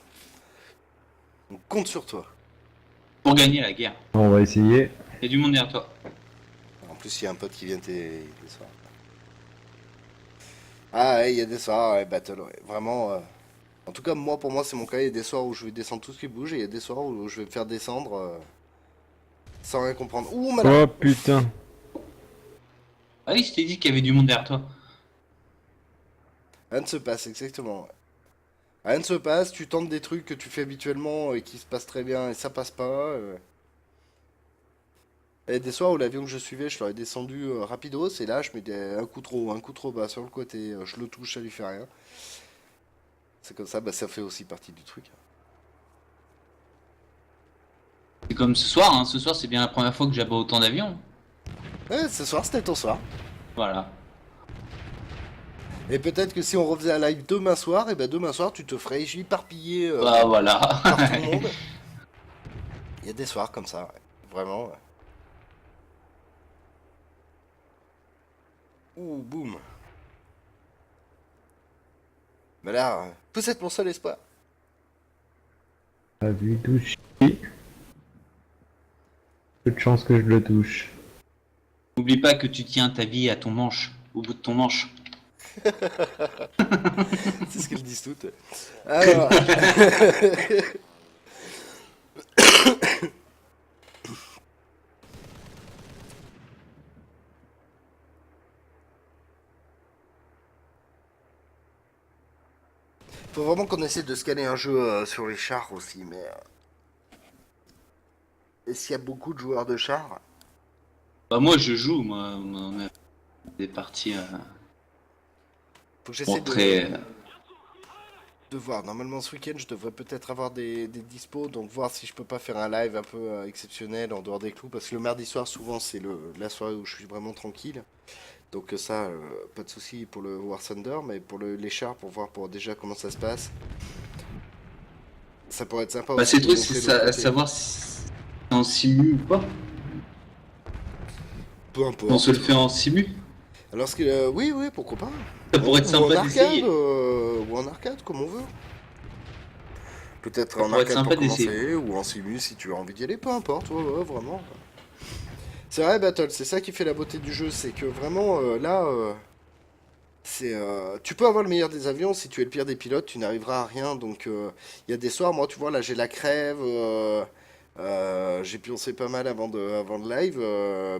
On compte sur toi. Pour gagner la guerre. On va essayer. Il y a du monde derrière toi. En plus, il y a un pote qui vient des soirs. Ah, ouais, il y a des soirs, ouais, battle, ouais. Vraiment. En tout cas, moi, pour moi, c'est mon cas. Il y a des soirs où je vais descendre tout ce qui bouge et il y a des soirs où je vais me faire descendre sans rien comprendre. Ouh, Malar! Oh putain. Ah oui, je t'ai dit qu'il y avait du monde derrière toi. Rien ne se passe, exactement. Ouais. Rien ne se passe, tu tentes des trucs que tu fais habituellement et qui se passent très bien et ça passe pas. Il y a des soirs où l'avion que je suivais, je l'aurais descendu rapidos et là je mets un coup trop bas sur le côté, je le touche, ça lui fait rien. C'est comme ça, bah ça fait aussi partie du truc. C'est comme ce soir, hein. Ce soir, c'est bien la première fois que j'abats autant d'avions. Ouais, ce soir c'était ton soir. Voilà. Et peut-être que si on refaisait un live demain soir, et ben demain soir tu te ferais éparpiller Bah voilà. par tout le monde. Il y a des soirs comme ça, ouais. Vraiment. Ouais. Ouh, boum. Mais là, vous êtes mon seul espoir. T'as vu toucher. Peu de chance que je le touche. N'oublie pas que tu tiens ta vie à ton manche, au bout de ton manche. C'est ce qu'elles disent toutes. Alors. Faut vraiment qu'on essaie de scanner un jeu sur les chars aussi, mais. Est-ce qu'il y a beaucoup de joueurs de chars? Bah moi je joue, moi, on a des parties Faut que j'essaie très... de voir. Normalement, ce week-end, je devrais peut-être avoir des dispos, donc voir si je peux pas faire un live un peu exceptionnel en dehors des clous, parce que le mardi soir, souvent, c'est la soirée où je suis vraiment tranquille. Donc ça, pas de souci pour le War Thunder, mais pour les chars, pour voir déjà comment ça se passe. Ça pourrait être sympa Bah, aussi c'est de le truc, montrer c'est l'autre côté. savoir si c'est en simu ou pas. Peu importe. On se le fait en simu. Alors, oui, pourquoi pas. Ça pourrait être Ou en sympa arcade, d'essayer. ou en arcade, comme on veut. Peut-être Ça en pourrait être arcade sympa pour commencer, d'essayer. ou en simu si tu as envie d'y aller, peu importe, ouais, vraiment. C'est vrai, Battle, c'est ça qui fait la beauté du jeu, c'est que vraiment, là, tu peux avoir le meilleur des avions, si tu es le pire des pilotes, tu n'arriveras à rien, donc il y a des soirs, moi, tu vois, là, j'ai la crève, j'ai pioncé pas mal avant de live,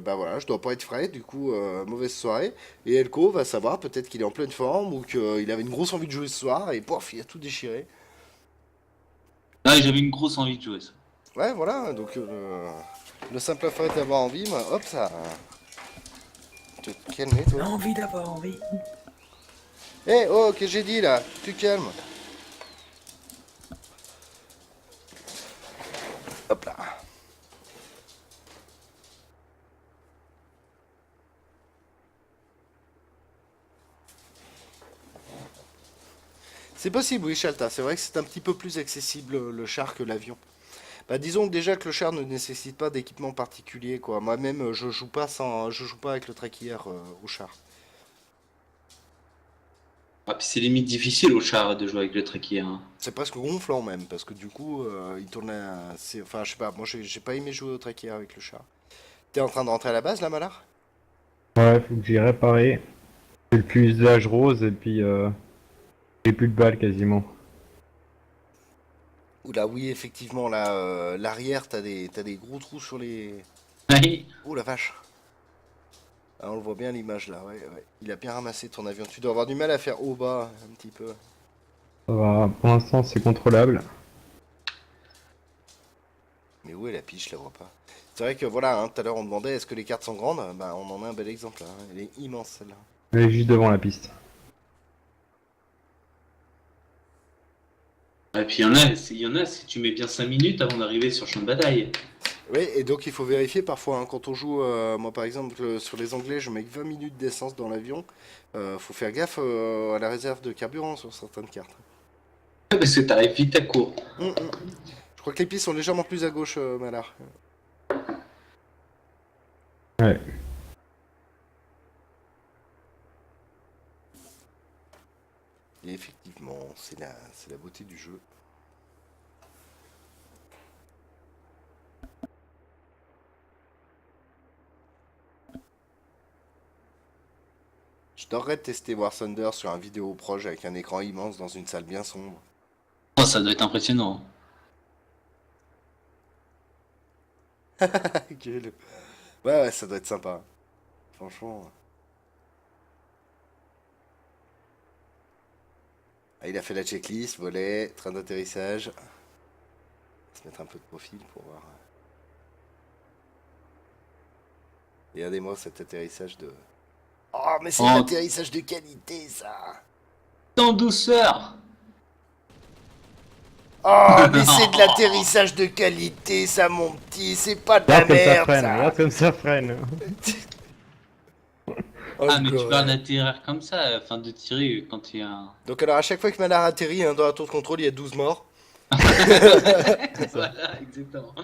bah voilà, je dois pas être frais, du coup, mauvaise soirée, et Elko va savoir, peut-être qu'il est en pleine forme, ou qu'il avait une grosse envie de jouer ce soir, et pof, il a tout déchiré. Ah, j'avais une grosse envie de jouer ça. Ouais, voilà, donc le simple fait d'avoir envie, moi, hop, ça... Te calmer, toi. Envie d'avoir envie. Eh, oh, qu'est-ce que j'ai dit, là? Tu calmes. Hop là. C'est possible, oui, Shalta. C'est vrai que c'est un petit peu plus accessible le char que l'avion. Bah, disons que déjà que le char ne nécessite pas d'équipement particulier, quoi. Moi-même, je joue pas avec le traquilleur au char. Ah, puis c'est limite difficile au char de jouer avec le tréquier. Hein. C'est presque gonflant même, parce que du coup, il tourne enfin, je sais pas, moi j'ai pas aimé jouer au traquilleur avec le char. T'es en train de rentrer à la base, là, Malar? Ouais, faut que j'y réparer. C'est le plus d'âge rose et puis j'ai plus de balles quasiment. Oula, oui, effectivement, là, l'arrière, t'as des gros trous sur les... Ouais. Oh la vache. Ah, on le voit bien à l'image, là, ouais. Il a bien ramassé ton avion. Tu dois avoir du mal à faire haut bas, un petit peu. Ça va, pour l'instant c'est contrôlable. Mais où est la piche, je la vois pas. C'est vrai que, voilà, hein, tout à l'heure on demandait est-ce que les cartes sont grandes? Bah, on en a un bel exemple, là. Hein. Elle est immense, celle-là. Elle est juste devant la piste. Et puis il y en a, si tu mets bien 5 minutes avant d'arriver sur le champ de bataille. Oui, et donc il faut vérifier parfois, hein, quand on joue, moi par exemple sur les Anglais, je mets que 20 minutes d'essence dans l'avion, faut faire gaffe à la réserve de carburant sur certaines cartes. Parce que t'arrives vite à court. Je crois que les pistes sont légèrement plus à gauche, Malar. Ouais. Et effectivement, c'est la beauté du jeu. Je devrais tester War Thunder sur un vidéo proche avec un écran immense dans une salle bien sombre. Oh, ça doit être impressionnant. Quel- Ouais, ça doit être sympa. Franchement. Ah, il a fait la checklist, volet, train d'atterrissage. On va se mettre un peu de profil pour voir. Regardez-moi cet atterrissage de... Oh, mais c'est Oh. l'atterrissage de qualité, ça! En douceur. Oh, mais c'est de l'atterrissage de qualité, ça, mon petit! C'est pas de la Regarde comme ça merde, freine, ça! regarde comme ça freine. Ah, mais tu Encore, parles ouais. d'atterrir comme ça, enfin de tirer quand il y a un... Donc alors, à chaque fois que Malar atterrit, hein, dans la tour de contrôle, il y a 12 morts. Voilà, exactement.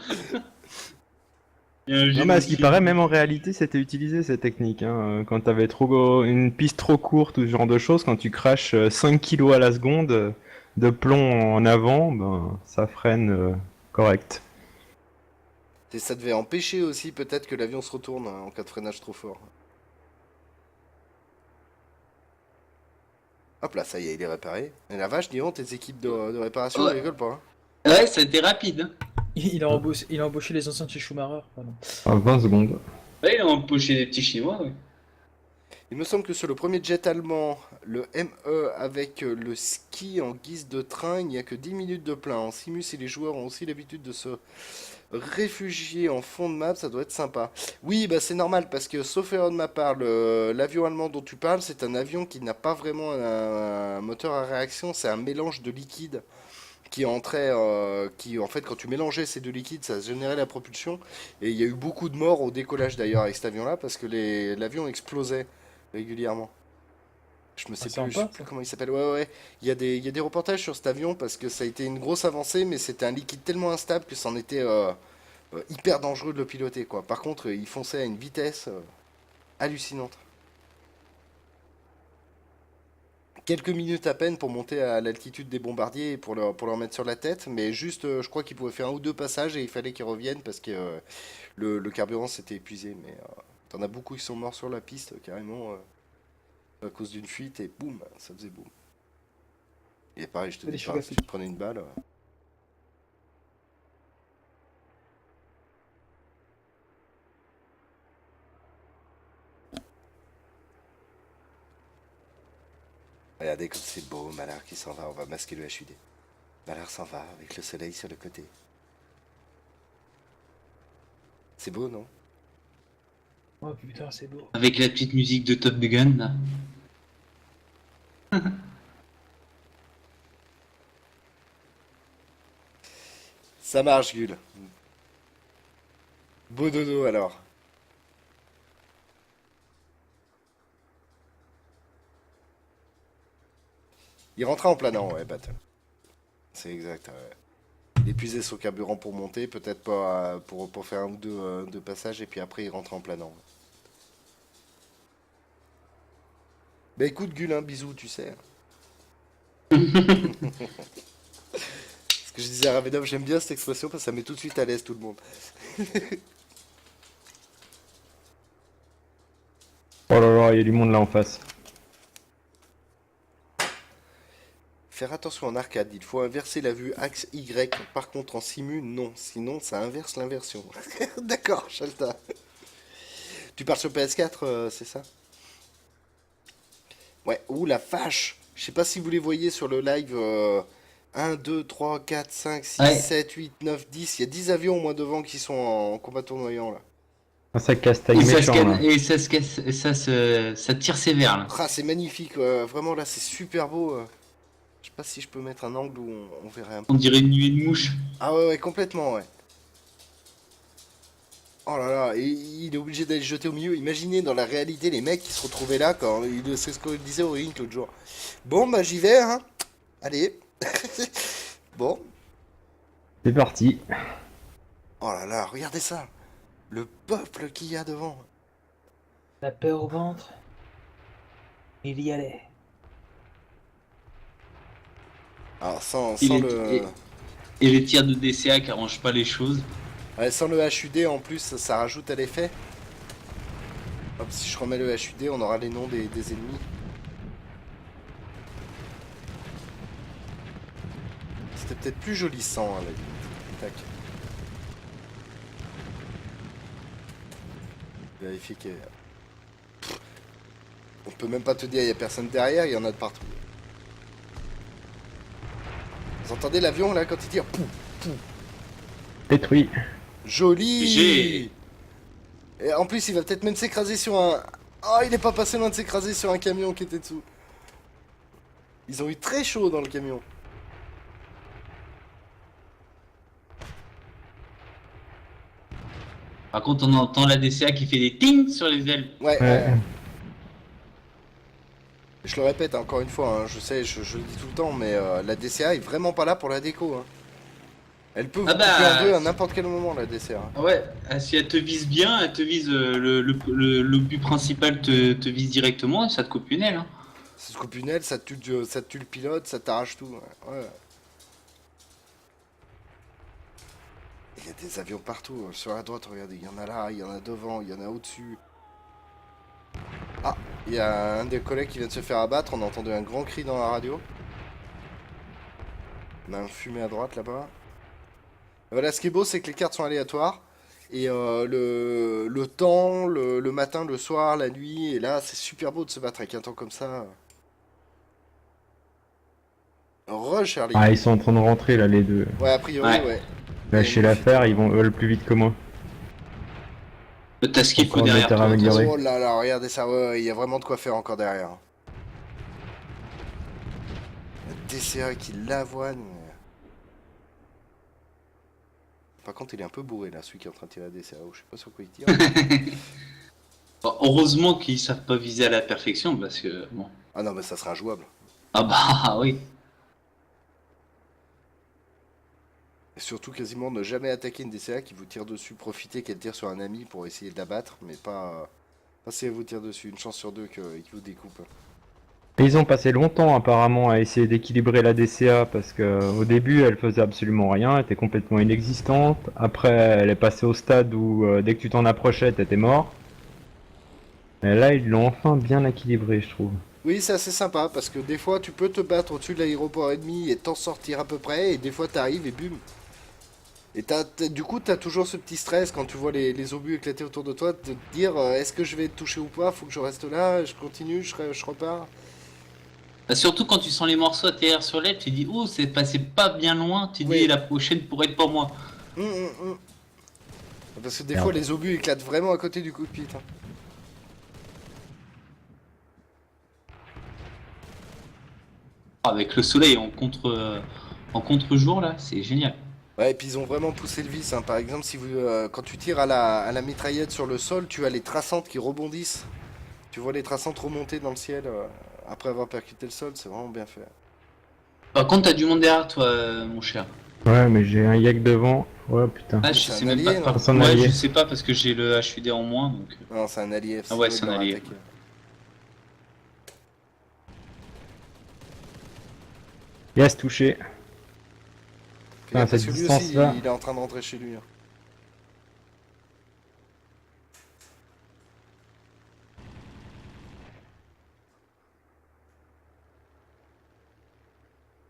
Il y a un Non génie mais à ce qui qui- paraît, même en réalité, c'était utilisé cette technique. Hein. Quand t'avais une piste trop courte ou ce genre de choses, quand tu craches 5 kilos à la seconde de plomb en avant, ben ça freine correct. Et ça devait empêcher aussi peut-être que l'avion se retourne hein, en cas de freinage trop fort. Hop là, ça y est, il est réparé. Et la vache, dis donc, tes équipes de réparation, Ouais. elles rigolent pas. Hein. Ouais, ça a été rapide. Hein. Il a embauché les anciens de chez Schumacher. Pardon. À 20 secondes. Ouais, il a empoché des petits chinois, ouais. Il me semble que sur le premier jet allemand, le ME avec le ski en guise de train, il n'y a que 10 minutes de plein. En simu, si les joueurs ont aussi l'habitude de se Réfugié en fond de map, ça doit être sympa. Oui, bah c'est normal parce que sauf erreur de ma part, l'avion allemand dont tu parles, c'est un avion qui n'a pas vraiment un moteur à réaction, c'est un mélange de liquide qui entrait, qui en fait quand tu mélangeais ces deux liquides, ça générait la propulsion. Et il y a eu beaucoup de morts au décollage d'ailleurs avec cet avion-là parce que l'avion explosait régulièrement. Je me sais sympa, plus, je sais plus ça. comment il s'appelle. Ouais, ouais. Il y a des reportages sur cet avion parce que ça a été une grosse avancée, mais c'était un liquide tellement instable que c'en était hyper dangereux de le piloter, quoi. Par contre, il fonçait à une vitesse hallucinante. Quelques minutes à peine pour monter à l'altitude des bombardiers et pour leur mettre sur la tête, mais juste, je crois qu'ils pouvaient faire un ou deux passages et il fallait qu'ils reviennent parce que le carburant s'était épuisé. Mais t'en as beaucoup qui sont morts sur la piste, carrément, à cause d'une fuite et boum, ça faisait boum. Et pareil, je te Des dis choses pas, à si tu te prenais une balle. Regardez comme c'est beau, Malar qui s'en va, on va masquer le HUD. Malar s'en va avec le soleil sur le côté. C'est beau, non? Oh putain, c'est beau. Avec la petite musique de Top Gun, là. Ça marche, Gul. Beau dodo alors. Il rentrait en planant, ouais, Battle. C'est exact, ouais. Il épuisait son carburant pour monter, peut-être pas pour faire un ou deux passages, et puis après il rentrait en planant. Bah écoute, Gul, hein, bisous, tu sais. Ce que je disais à Ravenov, j'aime bien cette expression parce que ça met tout de suite à l'aise tout le monde. Oh là là, il y a du monde là en face. Faire attention en arcade, il faut inverser la vue axe Y. Par contre, en simu, non. Sinon, ça inverse l'inversion. D'accord, Shalta. Tu parles sur PS4, c'est ça? Ouais, ouh la vache! Je sais pas si vous les voyez sur le live. 1, 2, 3, 4, 5, 6, Ouais. 7, 8, 9, 10. Il y a 10 avions au moins devant qui sont en combat tournoyant là. Ah, ça casse taille Et ça, méchant là. ça tire sévère, là. Ah, c'est magnifique, vraiment là, c'est super beau. Je sais pas si je peux mettre un angle où on verrait un peu. On dirait une nuée de mouches. Ah ouais, ouais, complètement, ouais. Oh là là, et il est obligé d'aller se jeter au milieu. Imaginez dans la réalité les mecs qui se retrouvaient là quand c'est ce qu'on disait au ring l'autre jour. Bon, bah j'y vais, hein. Allez. Bon. C'est parti. Oh là là, regardez ça. Le peuple qu'il y a devant. La peur au ventre. Il y allait. Alors sans Et le... les, et les tirs de DCA qui arrangent pas les choses. Ouais, sans le HUD en plus, ça rajoute à l'effet. Hop, si je remets le HUD, on aura les noms des ennemis. C'était peut-être plus joli sans, hein, la limite. Tac. Vérifier qu'il y a... Pff, on peut même pas te dire, il y a personne derrière, il y en a de partout. Vous entendez l'avion là quand il tire? Pouf, pouf. Détruit. Joli! J'ai- Et en plus, il va peut-être même s'écraser sur un... Oh, il est pas passé loin de s'écraser sur un camion qui était dessous. Ils ont eu très chaud dans le camion. Par contre, on entend la DCA qui fait des ting sur les ailes. Ouais, Ouais. je le répète encore une fois, hein, je sais, je le dis tout le temps, mais la DCA est vraiment pas là pour la déco. Hein. Elle peut vous Ah bah, couper en deux à n'importe quel moment, la DCA. Ah ouais, si elle te vise bien, elle te vise le but principal te vise directement et ça te coupe une aile. Hein. Ça te coupe une aile, ça te tue le pilote, ça t'arrache tout. Ouais. Ouais. Il y a des avions partout. Sur la droite, regardez, il y en a là, il y en a devant, il y en a au-dessus. Ah, il y a un des collègues qui vient de se faire abattre. On a entendu un grand cri dans la radio. On a un fumé à droite là-bas. Voilà, ce qui est beau, c'est que les cartes sont aléatoires. Et le temps, le matin, le soir, la nuit. Et là, c'est super beau de se battre avec un temps comme ça. Rush, Charlie. Ah, ils sont en train de rentrer là, les deux. Ouais, a priori, Ouais. ouais. Lâcher l'affaire, ils vont eux plus vite que moi. T'as ce qu'il faut Encore derrière des terrains toi. améliorés. Oh là là, regardez ça, ouais, il y a vraiment de quoi faire encore derrière. DCA qui l'avoine. Par contre, il est un peu bourré là, celui qui est en train de tirer la DCA. Je sais pas sur quoi il tire. Bon, heureusement qu'ils savent pas viser à la perfection parce que bon. Ah non, mais ça sera injouable. Ah bah oui. Et surtout, quasiment ne jamais attaquer une DCA qui vous tire dessus. Profitez qu'elle tire sur un ami pour essayer de l'abattre, mais pas si elle vous tire dessus. Une chance sur deux qu'il vous découpe. Et ils ont passé longtemps apparemment à essayer d'équilibrer la DCA parce que au début elle faisait absolument rien, elle était complètement inexistante. Après elle est passée au stade où dès que tu t'en approchais t'étais mort. Et là ils l'ont enfin bien équilibré je trouve. Oui, c'est assez sympa parce que des fois tu peux te battre au-dessus de l'aéroport ennemi et t'en sortir à peu près, et des fois t'arrives et bum. Et du coup, t'as toujours ce petit stress quand tu vois les obus éclater autour de toi, de te dire est-ce que je vais être touché ou pas, faut que je reste là, je continue, je repars. Bah, surtout quand tu sens les morceaux atterrir sur l'aile, tu dis oh c'est passé pas bien loin, tu Oui. dis la prochaine pourrait être pour moi. Parce que des Merde. fois les obus éclatent vraiment à côté du cockpit. Hein. Avec le soleil en contre-jour là, c'est génial. Ouais, et puis ils ont vraiment poussé le vice. Hein. Par exemple, si vous, quand tu tires à la mitraillette sur le sol, tu as les traçantes qui rebondissent. Tu vois les traçantes remonter dans le ciel après avoir percuté le sol, c'est vraiment bien fait. Par contre t'as du monde derrière toi mon cher. Ouais mais j'ai un yak devant. Ouais putain. Ah je C'est sais un même allié, pas. non C'est un Ouais allié. je sais pas parce que j'ai le HUD en moins donc. Non, c'est un allié. Ah ouais, sinon, c'est il un l'aurait allié. attaqué. Yes touché. Et Ah, parce cette que lui distance, aussi, là. il est en train de rentrer chez lui. Hein.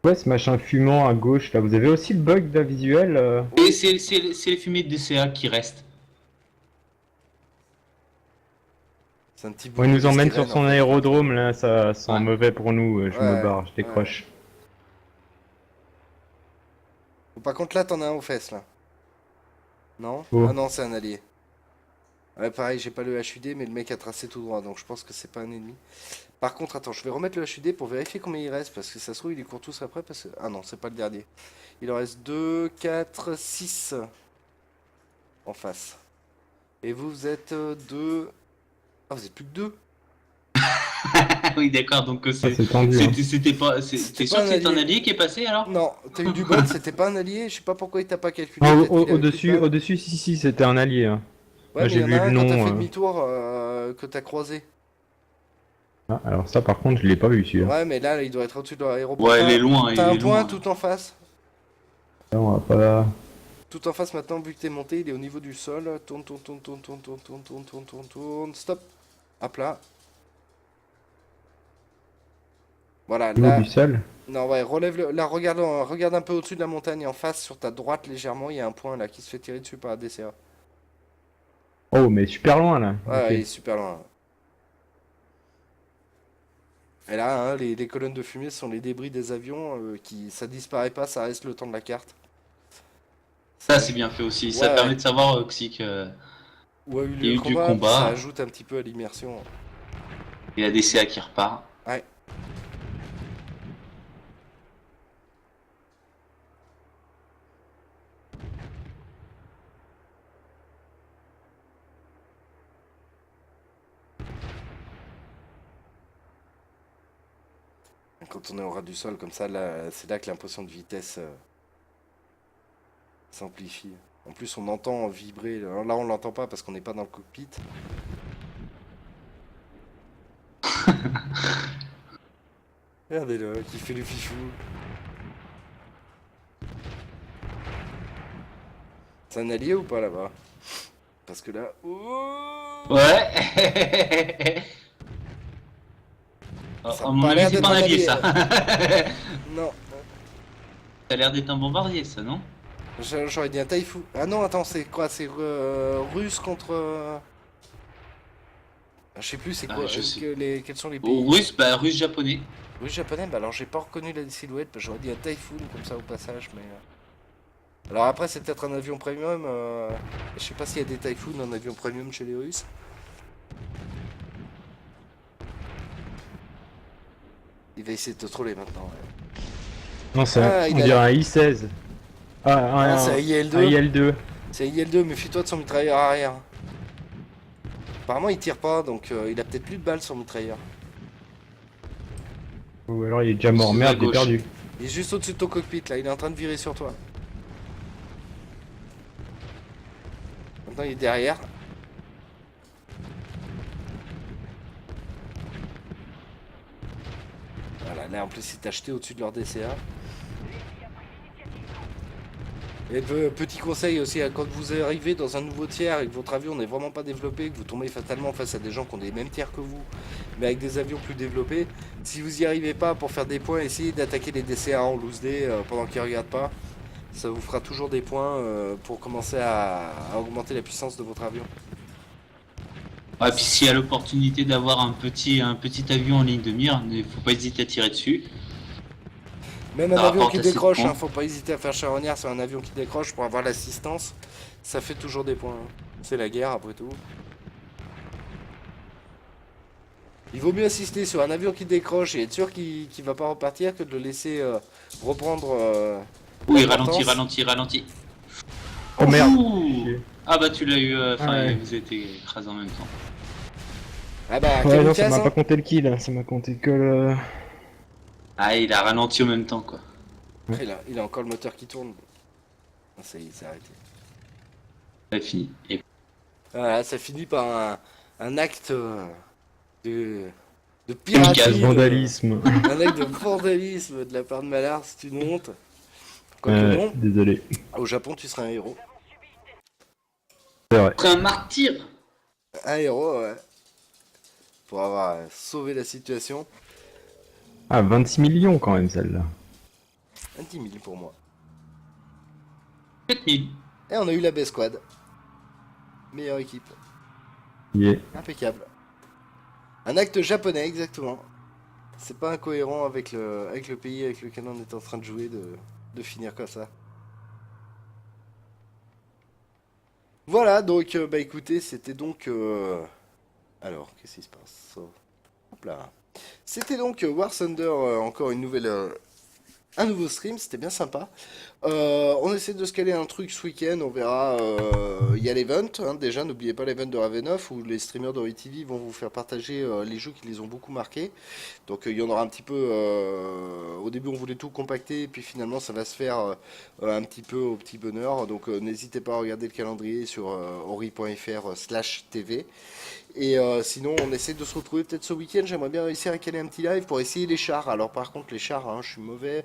Ouais ce machin fumant à gauche là, vous avez aussi le bug de visuel Et c'est les fumées de DCA qui restent. C'est un petit Ouais, il nous de emmène sur styrène, son en fait. aérodrome là, ça sent Ouais. mauvais pour nous, je Ouais, me barre, je décroche. Bon, par contre, là, t'en as un aux fesses, là. Non Oh. Ah non, c'est un allié. Ouais, pareil, j'ai pas le HUD, mais le mec a tracé tout droit, donc je pense que c'est pas un ennemi. Par contre, attends, je vais remettre le HUD pour vérifier combien il reste, parce que ça se trouve, il est court tous après, parce que... Ah non, c'est pas le dernier. Il en reste 2, 4, 6 en face. Et vous êtes 2... Ah, vous êtes plus que 2. Oui d'accord donc Ça, c'est tendu. Hein. c'était pas. C'était T'es sûr pas que un c'est un allié. allié qui est passé alors? Non, t'as eu du bol, c'était pas un allié, je sais pas pourquoi il t'a pas calculé. Ah, peut-être qu'il avait au-dessus, plus de balles. au-dessus, si, c'était un allié. Hein. Ouais, Là, mais j'ai il y en vu a un le quand t'as nom, fait demi-tour que t'as croisé. Ah, alors ça, par contre, je l'ai pas vu celui-là. Ouais, mais là, il doit être au-dessus de l'aéroport. Ouais, il T'as- est loin, il T'as un est point loin. tout en face. Là, on va pas... Tout en face maintenant, vu que t'es monté, il est au niveau du sol. Tourne, tourne, tourne, tourne, tourne, tourne, tourne, tourne, tourne, tourne, tourne. Stop. À plat. Voilà, Au niveau là. du sol. Non, ouais, relève-le. Là, regarde un peu au-dessus de la montagne, en face, sur ta droite, légèrement, il y a un point là qui se fait tirer dessus par la DCA. Oh, mais super loin là. Ouais, Ok. il est super loin. Et là, hein, les colonnes de fumée sont les débris des avions qui. Ça disparaît pas, ça reste le temps de la carte. Ça c'est bien fait aussi, ça Ouais, permet ouais. de savoir aussi Où a eu Il y a lieu eu le du combat, combat. puis ça ajoute un petit peu à l'immersion. il y a des CA qui repart. Ouais. Quand on est au ras du sol comme ça, là, c'est là que l'impression de vitesse s'amplifie. En plus, on entend vibrer. Là, on l'entend pas parce qu'on n'est pas dans le cockpit. Regardez-le, qui fait le fifou. C'est un allié ou pas là-bas? Parce que là... Oh, Ouais. Ça À a mon pas avis l'air c'est d'être pas un un allié allié, ça. non, Ça a l'air d'être un bombardier ça non? j'aurais dit un Taifu. Ah non, attends, c'est quoi? C'est russe contre... Je sais plus, c'est quoi? je sais. Quels sont les Au pays? russe, bah russe japonais. Russe japonais, bah alors j'ai pas reconnu la silhouette, bah, j'aurais dit un Typhoon comme ça au passage, mais... Alors après, c'est peut-être un avion premium. Je sais pas s'il y a des Typhoon en avion premium chez les Russes. Il va essayer de te troller maintenant. Ouais. Non, c'est Ah, il on a dirait un I-16. Ah, c'est un IL-2. Un IL-2. C'est un IL-2, méfie-toi de son mitrailleur arrière. Apparemment, il tire pas, donc il a peut-être plus de balles sur le mitrailleur. Ou alors il est déjà mort. Sous Merde, à il est gauche. perdu. Il est juste au-dessus de ton cockpit, là. Il est en train de virer sur toi. Maintenant, il est derrière. Voilà, là, en plus, il est acheté au-dessus de leur DCA. Et petit conseil aussi, quand vous arrivez dans un nouveau tiers et que votre avion n'est vraiment pas développé, que vous tombez fatalement face à des gens qui ont des mêmes tiers que vous, mais avec des avions plus développés, si vous n'y arrivez pas pour faire des points, essayez d'attaquer les DCA en loose day pendant qu'ils ne regardent pas. Ça vous fera toujours des points pour commencer à augmenter la puissance de votre avion. Ouais, puis s'il y a l'opportunité d'avoir un petit avion en ligne de mire, il faut pas hésiter à tirer dessus. Même un Ça avion rapporte qui assez de décroche, points. faut pas hésiter à faire charronnière sur un avion qui décroche pour avoir l'assistance. Ça fait toujours des points. C'est la guerre après tout. Il vaut mieux assister sur un avion qui décroche et être sûr qu'il va pas repartir que de le laisser reprendre. Oui, l'importance. ralentis. Oh merde. Ouh. Ah bah tu l'as eu, Ouais. vous avez été écrasés en même temps. Ah bah, Ouais, non, ça kamikaze, m'a hein. pas compté le kill, hein, ça m'a compté que le. Ah, il a ralenti en même temps quoi. Après, il a encore le moteur qui tourne. Ah, ça y est, c'est arrêté. C'est fini. Et Voilà, ça finit par un acte de Kamikaze, piraterie. Vandalisme. Un acte de vandalisme de la part de Malard, c'est une honte. Quoique non, Désolé. au Japon, tu seras un héros. C'est vrai. après un martyr. Un héros, ouais. Pour avoir sauvé la situation. Ah, 26 millions quand même celle-là. Un 10 000 pour moi. 7000. Et on a eu la B-Squad. Meilleure équipe. Yeah. Impeccable. Un acte japonais, exactement. C'est pas incohérent avec le pays avec lequel on est en train de jouer de finir comme ça. Voilà, donc, bah écoutez, c'était donc... Alors, qu'est-ce qui se passe? Hop là. C'était donc War Thunder, encore une nouvelle... un nouveau stream, c'était bien sympa. On essaie de se caler un truc ce week-end, on verra. Il y a l'event, hein, déjà, n'oubliez pas l'event de Ravenov où les streamers de TV vont vous faire partager les jeux qui les ont beaucoup marqués. Donc il y en aura un petit peu. Au début, on voulait tout compacter, et puis finalement, ça va se faire un petit peu au petit bonheur. Donc n'hésitez pas à regarder le calendrier sur ori.fr/tv. Et sinon, on essaie de se retrouver peut-être ce week-end. J'aimerais bien réussir à caler un petit live pour essayer les chars. Alors, par contre, les chars, hein, je suis mauvais.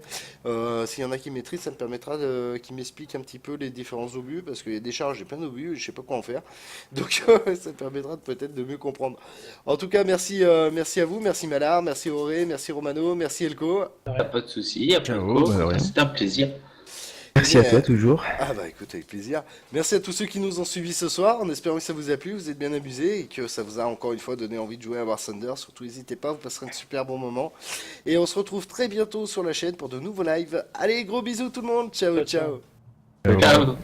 S'il y en a qui maîtrisent, ça me permettra qu'ils m'expliquent un petit peu les différents obus. Parce qu'il y a des chars, j'ai plein d'obus et je sais pas quoi en faire. Donc, ça me permettra peut-être de mieux comprendre. En tout cas, merci, merci à vous. Merci Malard, merci Auré, merci Romano, merci Elko. Pas de soucis. Y a pas de Ciao, quoi. bah, rien. C'était un plaisir. Merci à toi toujours. Ah bah écoute, avec plaisir. Merci à tous ceux qui nous ont suivis ce soir, en espérant que ça vous a plu, vous êtes bien amusés et que ça vous a encore une fois donné envie de jouer à War Thunder. Surtout n'hésitez pas, vous passerez un super bon moment. Et on se retrouve très bientôt sur la chaîne pour de nouveaux lives. Allez, gros bisous tout le monde, ciao ciao. Ciao.